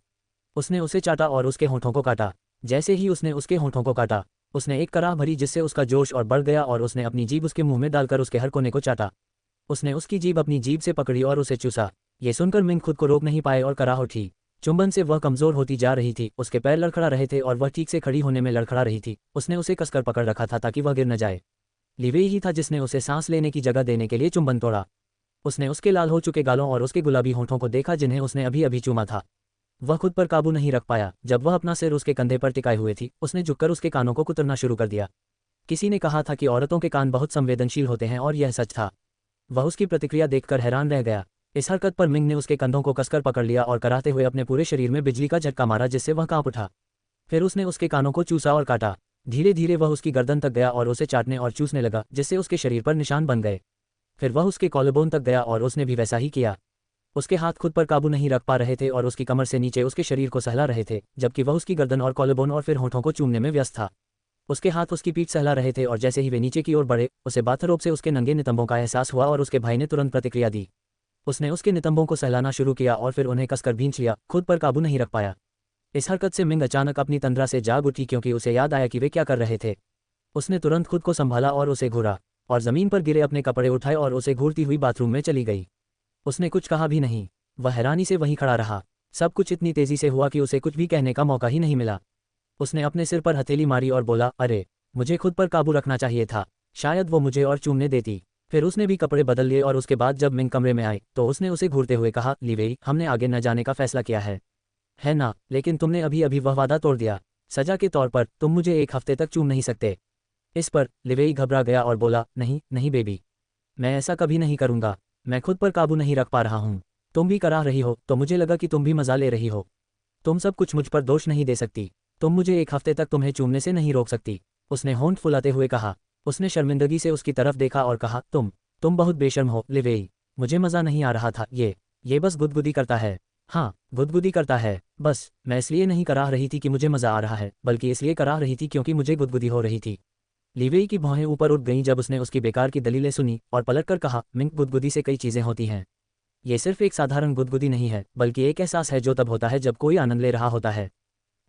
उसने उसे चाटा और उसके होंठों को काटा। जैसे ही उसने उसके होंठों को काटा, उसने एक कराह भरी, जिससे उसका जोश और बढ़ गया और उसने अपनी जीभ उसके मुंह में डालकर उसके हर कोने को चाटा। उसने उसकी जीभ अपनी जीभ से पकड़ी और उसे चूसा। ये सुनकर मिंग खुद को रोक नहीं पाए और कराह उठी। चुंबन से वह कमजोर होती जा रही थी। उसके पैर लड़खड़ा रहे थे और वह ठीक से खड़ी होने में लड़खड़ा रही थी। उसने उसे कसकर पकड़ रखा था ताकि वह गिर न जाए। लिवेई ही था जिसने उसे सांस लेने की जगह देने के लिए चुंबन तोड़ा। उसने उसके लाल हो चुके गालों और उसके गुलाबी होंठों को देखा जिन्हें उसने अभी अभी चूमा था। वह खुद पर काबू नहीं रख पाया। जब वह अपना सिर उसके कंधे पर टिकाए हुए थी, उसने झुककर उसके कानों को कुतरना शुरू कर दिया। किसी ने कहा था कि औरतों के कान बहुत संवेदनशील होते हैं और यह सच था। वह उसकी प्रतिक्रिया देखकर हैरान रह गया। इस हरकत पर मिंग ने उसके कंधों को कसकर पकड़ लिया और कराहते हुए अपने पूरे शरीर में बिजली का झटका मारा, जिससे वह कांप उठा। फिर उसने उसके कानों को चूसा और काटा। धीरे धीरे वह उसकी गर्दन तक गया और उसे चाटने और चूसने लगा, जिससे उसके शरीर पर निशान बन गए। फिर वह उसके कॉलरबोन तक गया और उसने भी वैसा ही किया। उसके हाथ खुद पर काबू नहीं रख पा रहे थे और उसकी कमर से नीचे उसके शरीर को सहला रहे थे, जबकि वह उसकी गर्दन और कॉलरबोन और फिर होंठों को चूमने में व्यस्त था। उसके हाथ उसकी पीठ सहला रहे थे और जैसे ही वे नीचे की ओर बढ़े, उसे बाथरोब से उसके नंगे नितंबों का एहसास हुआ और उसके भाई ने तुरंत प्रतिक्रिया दी। उसने उसके नितंबों को सहलाना शुरू किया और फिर उन्हें कसकर भींच लिया। खुद पर काबू नहीं रख पाया। इस हरकत से मिंग अचानक अपनी तंद्रा से जाग उठी, क्योंकि उसे याद आया कि वे क्या कर रहे थे। उसने तुरंत खुद को संभाला और उसे घूरा और ज़मीन पर गिरे अपने कपड़े उठाए और उसे घूरती हुई बाथरूम में चली गई। उसने कुछ कहा भी नहीं। वह हैरानी से वहीं खड़ा रहा। सब कुछ इतनी तेजी से हुआ कि उसे कुछ भी कहने का मौका ही नहीं मिला। उसने अपने सिर पर हथेली मारी और बोला, अरे, मुझे खुद पर काबू रखना चाहिए था। शायद वो मुझे और चूमने देती। फिर उसने भी कपड़े बदल लिए और उसके बाद जब मिंग कमरे में आई तो उसने उसे घूरते हुए कहा, लिवेई, हमने आगे न जाने का फैसला किया है ना? लेकिन तुमने अभी अभी वह वादा तोड़ दिया। सजा के तौर पर तुम मुझे एक हफ्ते तक चूम नहीं सकते। इस पर लिवेई घबरा गया और बोला, नहीं नहीं बेबी, मैं ऐसा कभी नहीं करूँगा। मैं खुद पर काबू नहीं रख पा रहा हूँ। तुम भी करा रही हो तो मुझे लगा कि तुम भी मजा ले रही हो। तुम सब कुछ मुझ पर दोष नहीं दे सकती। तुम मुझे एक हफ्ते तक तुम्हें चूमने से नहीं रोक सकती। उसने होंठ फुलाते हुए कहा। उसने शर्मिंदगी से उसकी तरफ देखा और कहा, तुम बहुत बेशर्म हो लिवेई। मुझे मज़ा नहीं आ रहा था। ये बस गुदगुदी करता है। हाँ, गुदगुदी करता है। बस मैं इसलिए नहीं करा रही थी कि मुझे मज़ा आ रहा है, बल्कि इसलिए करा रही थी क्योंकि मुझे गुदगुदी हो रही थी। लीवेई की भौहें ऊपर उठ गईं जब उसने उसकी बेकार की दलीलें सुनी और पलटकर कहा, मिंग, गुदगुदी से कई चीज़ें होती हैं। ये सिर्फ एक साधारण गुदगुदी नहीं है, बल्कि एक एहसास है जो तब होता है जब कोई आनंद ले रहा होता है।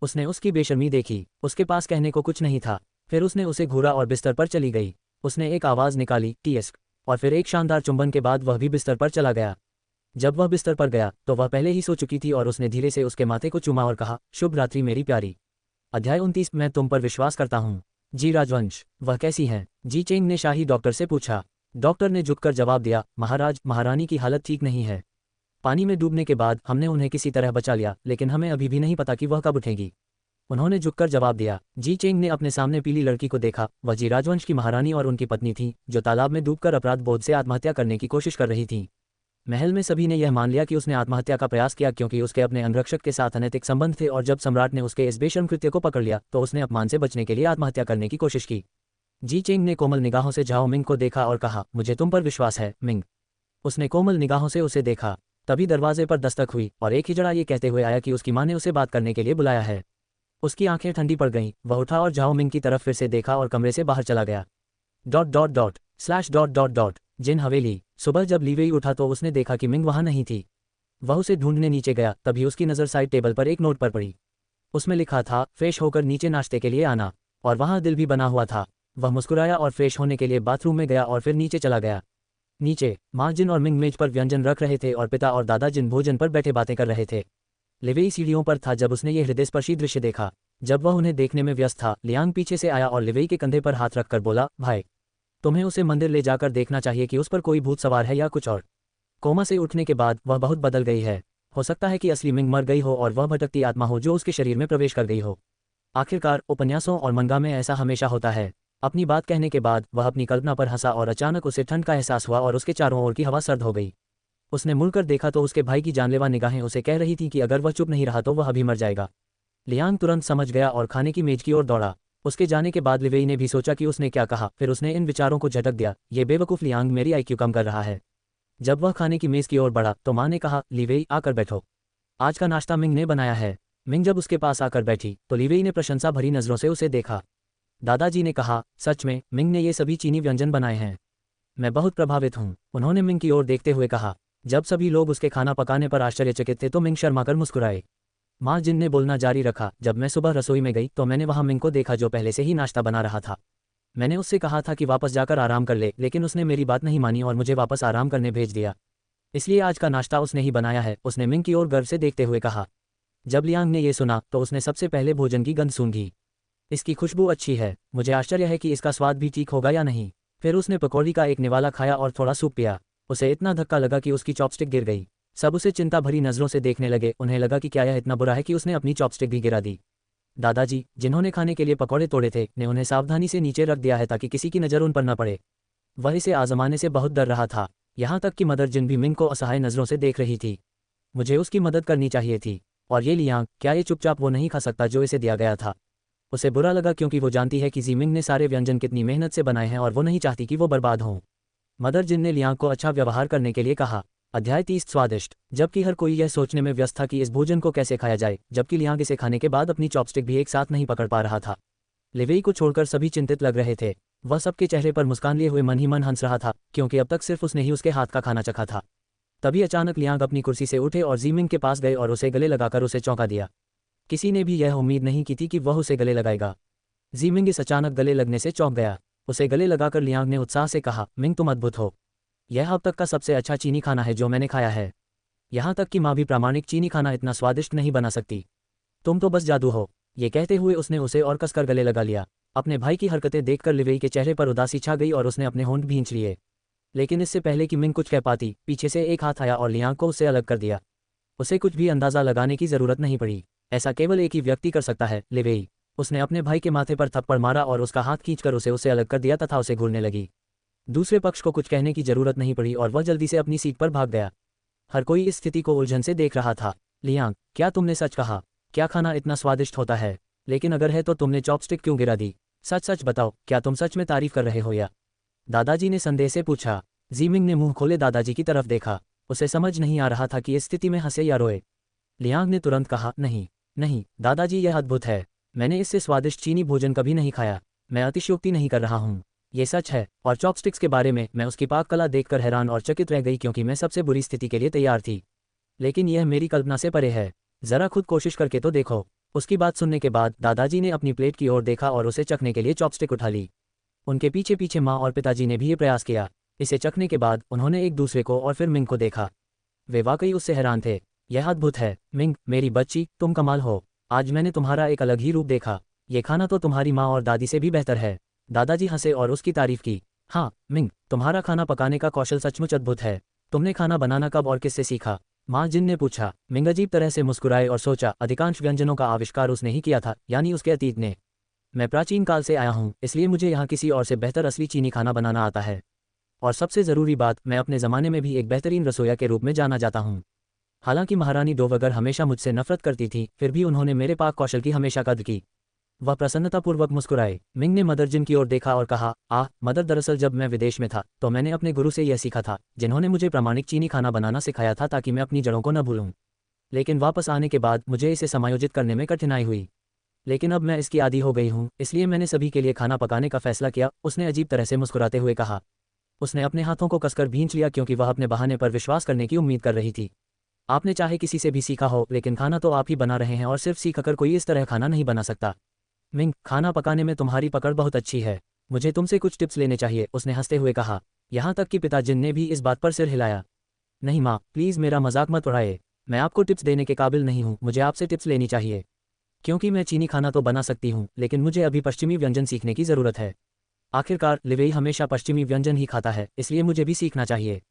उसने उसकी बेशर्मी देखी, उसके पास कहने को कुछ नहीं था। फिर उसने उसे घूरा और बिस्तर पर चली गई। उसने एक आवाज़ निकाली, टीएस्क, और फिर एक शानदार चुंबन के बाद वह भी बिस्तर पर चला गया। जब वह बिस्तर पर गया तो वह पहले ही सो चुकी थी और उसने धीरे से उसके माथे को चूमा और कहा, शुभ रात्रि मेरी प्यारी। अध्याय 29। मैं तुम पर विश्वास करता हूँ। जी राजवंश, वह कैसी हैं? जी चेंग ने शाही डॉक्टर से पूछा। डॉक्टर ने झुककर जवाब दिया, महाराज, महारानी की हालत ठीक नहीं है। पानी में डूबने के बाद हमने उन्हें किसी तरह बचा लिया, लेकिन हमें अभी भी नहीं पता कि वह कब उठेंगी। उन्होंने झुककर जवाब दिया। जी चेंग ने अपने सामने पीली लड़की को देखा। वह जी राजवंश की महारानी और उनकी पत्नी थी, जो तालाब में डूबकर अपराध बोध से आत्महत्या करने की कोशिश कर रही थी। महल में सभी ने यह मान लिया कि उसने आत्महत्या का प्रयास किया क्योंकि उसके अपने अंगरक्षक के साथ अनैतिक संबंध थे, और जब सम्राट ने उसके इस बेशर्म कृत्य को पकड़ लिया तो उसने अपमान से बचने के लिए आत्महत्या करने की कोशिश की। जी चेंग ने कोमल निगाहों से झाओ मिंग को देखा और कहा, मुझे तुम पर विश्वास है, मिंग। उसने कोमल निगाहों से उसे देखा। तभी दरवाजे पर दस्तक हुई और एक हिजड़ा ये कहते हुए आया कि उसकी माँ ने उसे बात करने के लिए बुलाया है। उसकी आंखें ठंडी पड़ गईं। वह उठा और झाओ मिंग की तरफ फिर से देखा और कमरे से बाहर चला गया। जिन हवेली। सुबह जब लीवेई उठा तो उसने देखा कि मिंग वहां नहीं थी। वह उसे ढूंढने नीचे गया, तभी उसकी नज़र साइड टेबल पर एक नोट पर पड़ी। उसमें लिखा था, फ्रेश होकर नीचे नाश्ते के लिए आना, और वहां दिल भी बना हुआ था। वह मुस्कुराया और फ्रेश होने के लिए बाथरूम में गया और फिर नीचे चला गया। नीचे माँ जिन और मिंग मेज पर व्यंजन रख रहे थे और पिता और दादा जिन भोजन पर बैठे बातें कर रहे थे। लिवेई सीढ़ियों पर था जब उसने ये हृदयस्पर्शी दृश्य देखा। जब वह उन्हें देखने में व्यस्त था, लियांग पीछे से आया और लिवेई के कंधे पर हाथ रखकर बोला, भाई, तुम्हें उसे मंदिर ले जाकर देखना चाहिए कि उस पर कोई भूत सवार है या कुछ और। कोमा से उठने के बाद वह बहुत बदल गई है। हो सकता है कि असली मिंग मर गई हो और वह भटकती आत्मा हो जो उसके शरीर में प्रवेश कर गई हो। आखिरकार उपन्यासों और मंगा में ऐसा हमेशा होता है। अपनी बात कहने के बाद वह अपनी कल्पना पर हंसा और अचानक उसे ठंड का एहसास हुआ और उसके चारों ओर की हवा सर्द हो गई। उसने मुड़कर देखा तो उसके भाई की जानलेवा निगाहें उसे कह रही थीं कि अगर वह चुप नहीं रहा तो वह अभी मर जाएगा। लियांग तुरंत समझ गया और खाने की मेज की ओर दौड़ा। उसके जाने के बाद लिवेई ने भी सोचा कि उसने क्या कहा, फिर उसने इन विचारों को झटक दिया, ये बेवकूफ़ लियांग मेरी आईक्यू कम कर रहा है। जब वह खाने की मेज की ओर बढ़ा तो माँ ने कहा, लिवेई आकर बैठो, आज का नाश्ता मिंग ने बनाया है। मिंग जब उसके पास आकर बैठी तो लिवेई ने प्रशंसा भरी नज़रों से उसे देखा। दादाजी ने कहा, सच में मिंग ने ये सभी चीनी व्यंजन बनाए हैं। मैं बहुत प्रभावित हूँ, उन्होंने मिंग की ओर देखते हुए कहा। जब सभी लोग उसके खाना पकाने पर आश्चर्यचकित थे तो मिंग शर्माकर मुस्कुराए। माँ जिन ने बोलना जारी रखा, जब मैं सुबह रसोई में गई तो मैंने वहाँ मिंग को देखा जो पहले से ही नाश्ता बना रहा था। मैंने उससे कहा था कि वापस जाकर आराम कर ले, लेकिन उसने मेरी बात नहीं मानी और मुझे वापस आराम करने भेज दिया। इसलिए आज का नाश्ता उसने ही बनाया है, उसने मिंग की ओर गर्व से देखते हुए कहा। जब लियांग ने यह सुना तो उसने सबसे पहले भोजन की गंध सूंघी। इसकी खुशबू अच्छी है, मुझे आश्चर्य है कि इसका स्वाद भी ठीक होगा या नहीं। फिर उसने पकौड़ी का एक निवाला खाया और थोड़ा सूप पिया। उसे इतना धक्का लगा कि उसकी चॉपस्टिक गिर गई। सब उसे चिंता भरी नज़रों से देखने लगे। उन्हें लगा कि क्या यह इतना बुरा है कि उसने अपनी चॉपस्टिक भी गिरा दी। दादाजी, जिन्होंने खाने के लिए पकौड़े तोड़े थे, ने उन्हें सावधानी से नीचे रख दिया है ताकि किसी की नज़र उन पर न पड़े। वह इसे आजमाने से बहुत डर रहा था, यहाँ तक कि मदर जिन भी मिंग को असहाय नज़रों से देख रही थी। मुझे उसकी मदद करनी चाहिए थी। और ये लियांग, क्या ये चुपचाप वो नहीं खा सकता जो इसे दिया गया था? उसे बुरा लगा क्योंकि वो जानती है कि ज़ीमिंग ने सारे व्यंजन कितनी मेहनत से बनाए हैं और वो नहीं चाहती कि वो बर्बाद हों। मदर जिन ने लियांग को अच्छा व्यवहार करने के लिए कहा। अध्याय 30 स्वादिष्ट। जबकि हर कोई यह सोचने में व्यस्त था कि इस भोजन को कैसे खाया जाए, जबकि लियांग इसे खाने के बाद अपनी चॉपस्टिक भी एक साथ नहीं पकड़ पा रहा था। लिवेई को छोड़कर सभी चिंतित लग रहे थे। वह सबके चेहरे पर मुस्कान लिए हुए मन ही मन हंस रहा था, क्योंकि अब तक सिर्फ उसने ही उसके हाथ का खाना चखा था। तभी अचानक लियांग अपनी कुर्सी से उठे और ज़ीमिंग के पास गए और उसे गले लगाकर उसे चौंका दिया। किसी ने भी यह उम्मीद नहीं की थी कि वह उसे गले लगाएगा। ज़ीमिंग इस अचानक गले लगने से चौंक गया। उसे गले लगाकर लियांग ने उत्साह से कहा, मिंग, तुम अद्भुत हो। यह अब तक का सबसे अच्छा चीनी खाना है जो मैंने खाया है। यहाँ तक कि माँ भी प्रामाणिक चीनी खाना इतना स्वादिष्ट नहीं बना सकती। तुम तो बस जादू हो। ये कहते हुए उसने उसे और कसकर गले लगा लिया। अपने भाई की हरकतें देखकर लिवेई के चेहरे पर उदासी छा गई और उसने अपने होंठ भींच लिए। लेकिन इससे पहले कि मिंग कुछ कह पाती, पीछे से एक हाथ आया और लियांग को उससे अलग कर दिया। उसे कुछ भी अंदाज़ा लगाने की ज़रूरत नहीं पड़ी। ऐसा केवल एक ही व्यक्ति कर सकता है, लिवेई। उसने अपने भाई के माथे पर थप्पड़ मारा और उसका हाथ खींचकर उसे उससे अलग कर दिया तथा उसे घूरने लगी। दूसरे पक्ष को कुछ कहने की जरूरत नहीं पड़ी और वह जल्दी से अपनी सीट पर भाग गया। हर कोई इस स्थिति को उलझन से देख रहा था। लियांग, क्या तुमने सच कहा? क्या खाना इतना स्वादिष्ट होता है? लेकिन अगर है तो तुमने चॉपस्टिक क्यों गिरा दी? सच सच बताओ, क्या तुम सच में तारीफ कर रहे हो या? दादाजी ने संदेह से पूछा। ज़ीमिंग ने मुंह खोले दादाजी की तरफ देखा। उसे समझ नहीं आ रहा था कि इस स्थिति में हंसे या रोए। लियांग ने तुरंत कहा, नहीं नहीं दादाजी, यह अद्भुत है। मैंने इससे स्वादिष्ट चीनी भोजन कभी नहीं खाया। मैं अतिशयोक्ति नहीं कर रहा हूँ, ये सच है। और चॉपस्टिक्स के बारे में मैं उसकी पाक कला देखकर हैरान और चकित रह गई क्योंकि मैं सबसे बुरी स्थिति के लिए तैयार थी। लेकिन यह मेरी कल्पना से परे है, ज़रा खुद कोशिश करके तो देखो। उसकी बात सुनने के बाद दादाजी ने अपनी प्लेट की ओर देखा और उसे चखने के लिए चॉपस्टिक उठा ली। उनके पीछे पीछे माँ और पिताजी ने भी ये प्रयास किया। इसे चखने के बाद उन्होंने एक दूसरे को और फिर मिंग को देखा। वे वाकई उससे हैरान थे। यह अद्भुत है मिंग, मेरी बच्ची, तुम कमाल हो। आज मैंने तुम्हारा एक अलग ही रूप देखा। ये खाना तो तुम्हारी माँ और दादी से भी बेहतर है। दादाजी हंसे और उसकी तारीफ की। हाँ मिंग, तुम्हारा खाना पकाने का कौशल सचमुच अद्भुत है। तुमने खाना बनाना कब और किससे सीखा? माँ जिन ने पूछा। मिंग अजीब तरह से मुस्कुराए और सोचा, अधिकांश व्यंजनों का आविष्कार उसने ही किया था, यानी उसके अतीत ने। मैं प्राचीन काल से आया हूँ, इसलिए मुझे यहाँ किसी और से बेहतर असली चीनी खाना बनाना आता है। और सबसे ज़रूरी बात, मैं अपने ज़माने में भी एक बेहतरीन रसोइया के रूप में जाना जाता हूँ। हालांकि महारानी डोवगर हमेशा मुझसे नफरत करती थी, फिर भी उन्होंने मेरे पाक कौशल की हमेशा कद्र की। वह प्रसन्नतापूर्वक मुस्कुराए। मिंग ने मदर जिन की ओर देखा और कहा, मदर, दरअसल जब मैं विदेश में था तो मैंने अपने गुरु से यह सीखा था, जिन्होंने मुझे प्रामाणिक चीनी खाना बनाना सिखाया था ताकि मैं अपनी जड़ों को न भूलूं। लेकिन वापस आने के बाद मुझे इसे समायोजित करने में कठिनाई हुई। लेकिन अब मैं इसकी आदी हो गई हूँ, इसलिए मैंने सभी के लिए खाना पकाने का फैसला किया, उसने अजीब तरह से मुस्कुराते हुए कहा। उसने अपने हाथों को कसकर भींच लिया क्योंकि वह अपने बहाने पर विश्वास करने की उम्मीद कर रही थी। आपने चाहे किसी से भी सीखा हो, लेकिन खाना तो आप ही बना रहे हैं और सिर्फ सीखकर कोई इस तरह खाना नहीं बना सकता। मिंग, खाना पकाने में तुम्हारी पकड़ बहुत अच्छी है। मुझे तुमसे कुछ टिप्स लेने चाहिए, उसने हंसते हुए कहा। यहाँ तक कि पिता जिन ने भी इस बात पर सिर हिलाया। नहीं माँ, प्लीज़ मेरा मजाक मत उड़ाइए। मैं आपको टिप्स देने के काबिल नहीं हूँ, मुझे आपसे टिप्स लेनी चाहिए। क्योंकि मैं चीनी खाना तो बना सकती हूँ, लेकिन मुझे अभी पश्चिमी व्यंजन सीखने की ज़रूरत है। आखिरकार लिवेई हमेशा पश्चिमी व्यंजन ही खाता है, इसलिए मुझे भी सीखना चाहिए,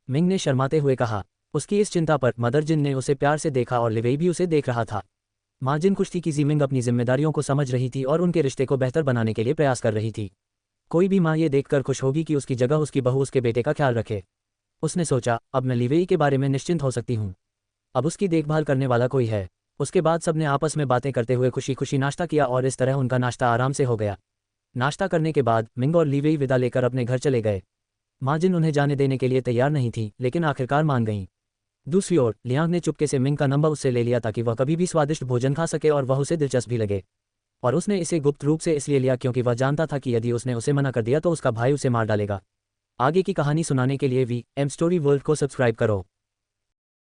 मिंग ने शर्माते हुए कहा। उसकी इस चिंता पर मदर जिन ने उसे प्यार से देखा और लिवेई भी उसे देख रहा था। माँ जिन खुश थी कि जिमिंग अपनी जिम्मेदारियों को समझ रही थी और उनके रिश्ते को बेहतर बनाने के लिए प्रयास कर रही थी। कोई भी माँ ये देखकर खुश होगी कि उसकी जगह उसकी बहू उसके बेटे का ख्याल रखे। उसने सोचा, अब मैं लिवेई के बारे में निश्चिंत हो सकती हूँ। अब उसकी देखभाल करने वाला कोई है। उसके बाद सबने आपस में बातें करते हुए खुशी खुशी नाश्ता किया और इस तरह उनका नाश्ता आराम से हो गया। नाश्ता करने के बाद मिंग और लिवेई विदा लेकर अपने घर चले गए। माँ जिन उन्हें जाने देने के लिए तैयार नहीं थी, लेकिन आखिरकार मान गईं। दूसरी ओर लियांग ने चुपके से मिंग का नंबर उससे ले लिया ताकि वह कभी भी स्वादिष्ट भोजन खा सके और वह उसे दिलचस्प भी लगे। और उसने इसे गुप्त रूप से इसलिए लिया क्योंकि वह जानता था कि यदि उसने उसे मना कर दिया तो उसका भाई उसे मार डालेगा। आगे की कहानी सुनाने के लिए VM स्टोरी वर्ल्ड को सब्सक्राइब करो।